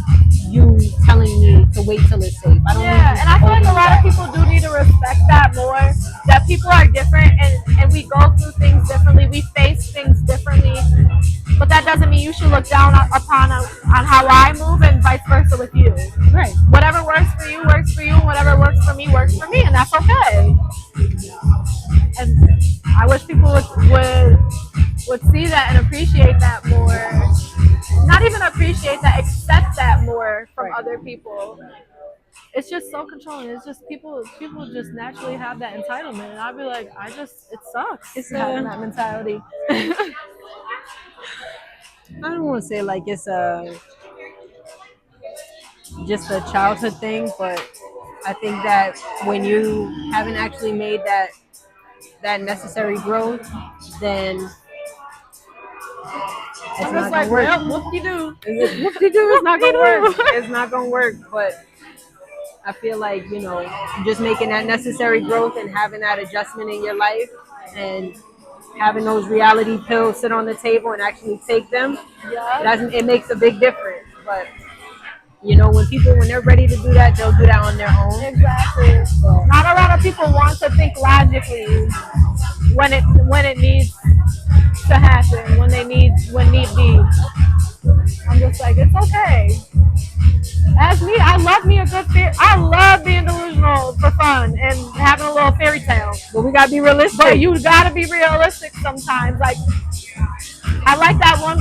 you telling me to wait till it's safe. I don't need you and I feel like a lot of people do need to respect that more. That people are different, and we go through things differently. We face things differently, but that doesn't mean you should look down upon on how I move, and vice versa with you. Right. Whatever works for you works for you, and whatever works for me, and that's okay. And I wish people would see that and appreciate that more. Not even appreciate that, accept that more from other people. It's just so controlling. It's just people just naturally have that entitlement, and I'd be like, it sucks. It's having that mentality. I don't want to say like it's just a childhood thing, but I think that when you haven't actually made that necessary growth, then it's not gonna work. Well, whoop-de-doo. It's not gonna work. It's not gonna work. But I feel like, just making that necessary growth and having that adjustment in your life, and having those reality pills sit on the table and actually take them, it makes a big difference. But when they're ready to do that, they'll do that on their own. Exactly. So, not a lot of people want to think logically when it needs to happen, when need be. I'm just like, it's okay. As me, I love me a good I love being delusional for fun and having a little fairy tale. But we gotta be realistic. But you gotta be realistic sometimes. Like, I like that one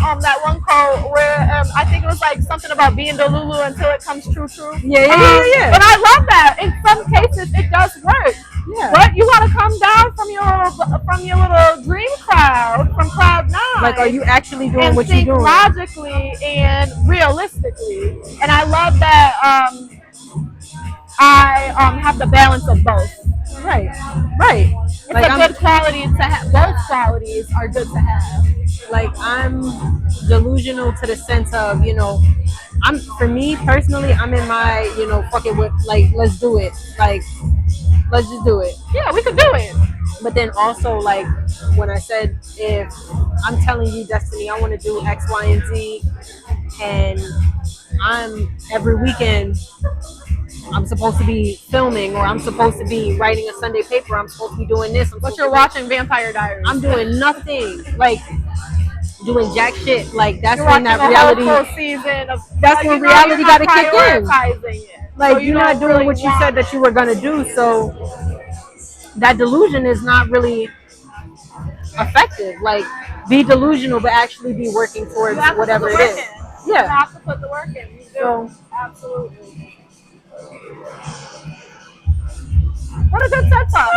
quote where I think it was like something about being Delulu until it comes true. Yeah. But I love that. In some cases, it does work. Yeah. But you gotta come down from your little dream cloud, from cloud 9. Like, are you actually doing what you're doing? Logically and realistically. And I love that I have the balance of both. Right. It's a good quality to have. Both qualities are good to have. Like, I'm delusional to the sense of, for me personally, I'm in my, fuck it with, like, let's do it. Like, let's just do it. Yeah, we could do it. But then also, like, when I said, if I'm telling you, Destiny, I want to do X, Y, and Z, and I'm every weekend I'm supposed to be filming, or I'm supposed to be writing a Sunday paper, I'm supposed to be doing this. But you're watching Vampire Diaries. I'm doing nothing. Like, doing jack shit. Like, that's You're when watching that a reality. whole full season of. That's when reality got to kick in. It. Like, So you're not doing what you said that you were gonna do. So that delusion is not really effective. Like, be delusional, but actually be working towards whatever it is. Yeah. You have to put the work in. You do. So, absolutely. What a good TED Talk.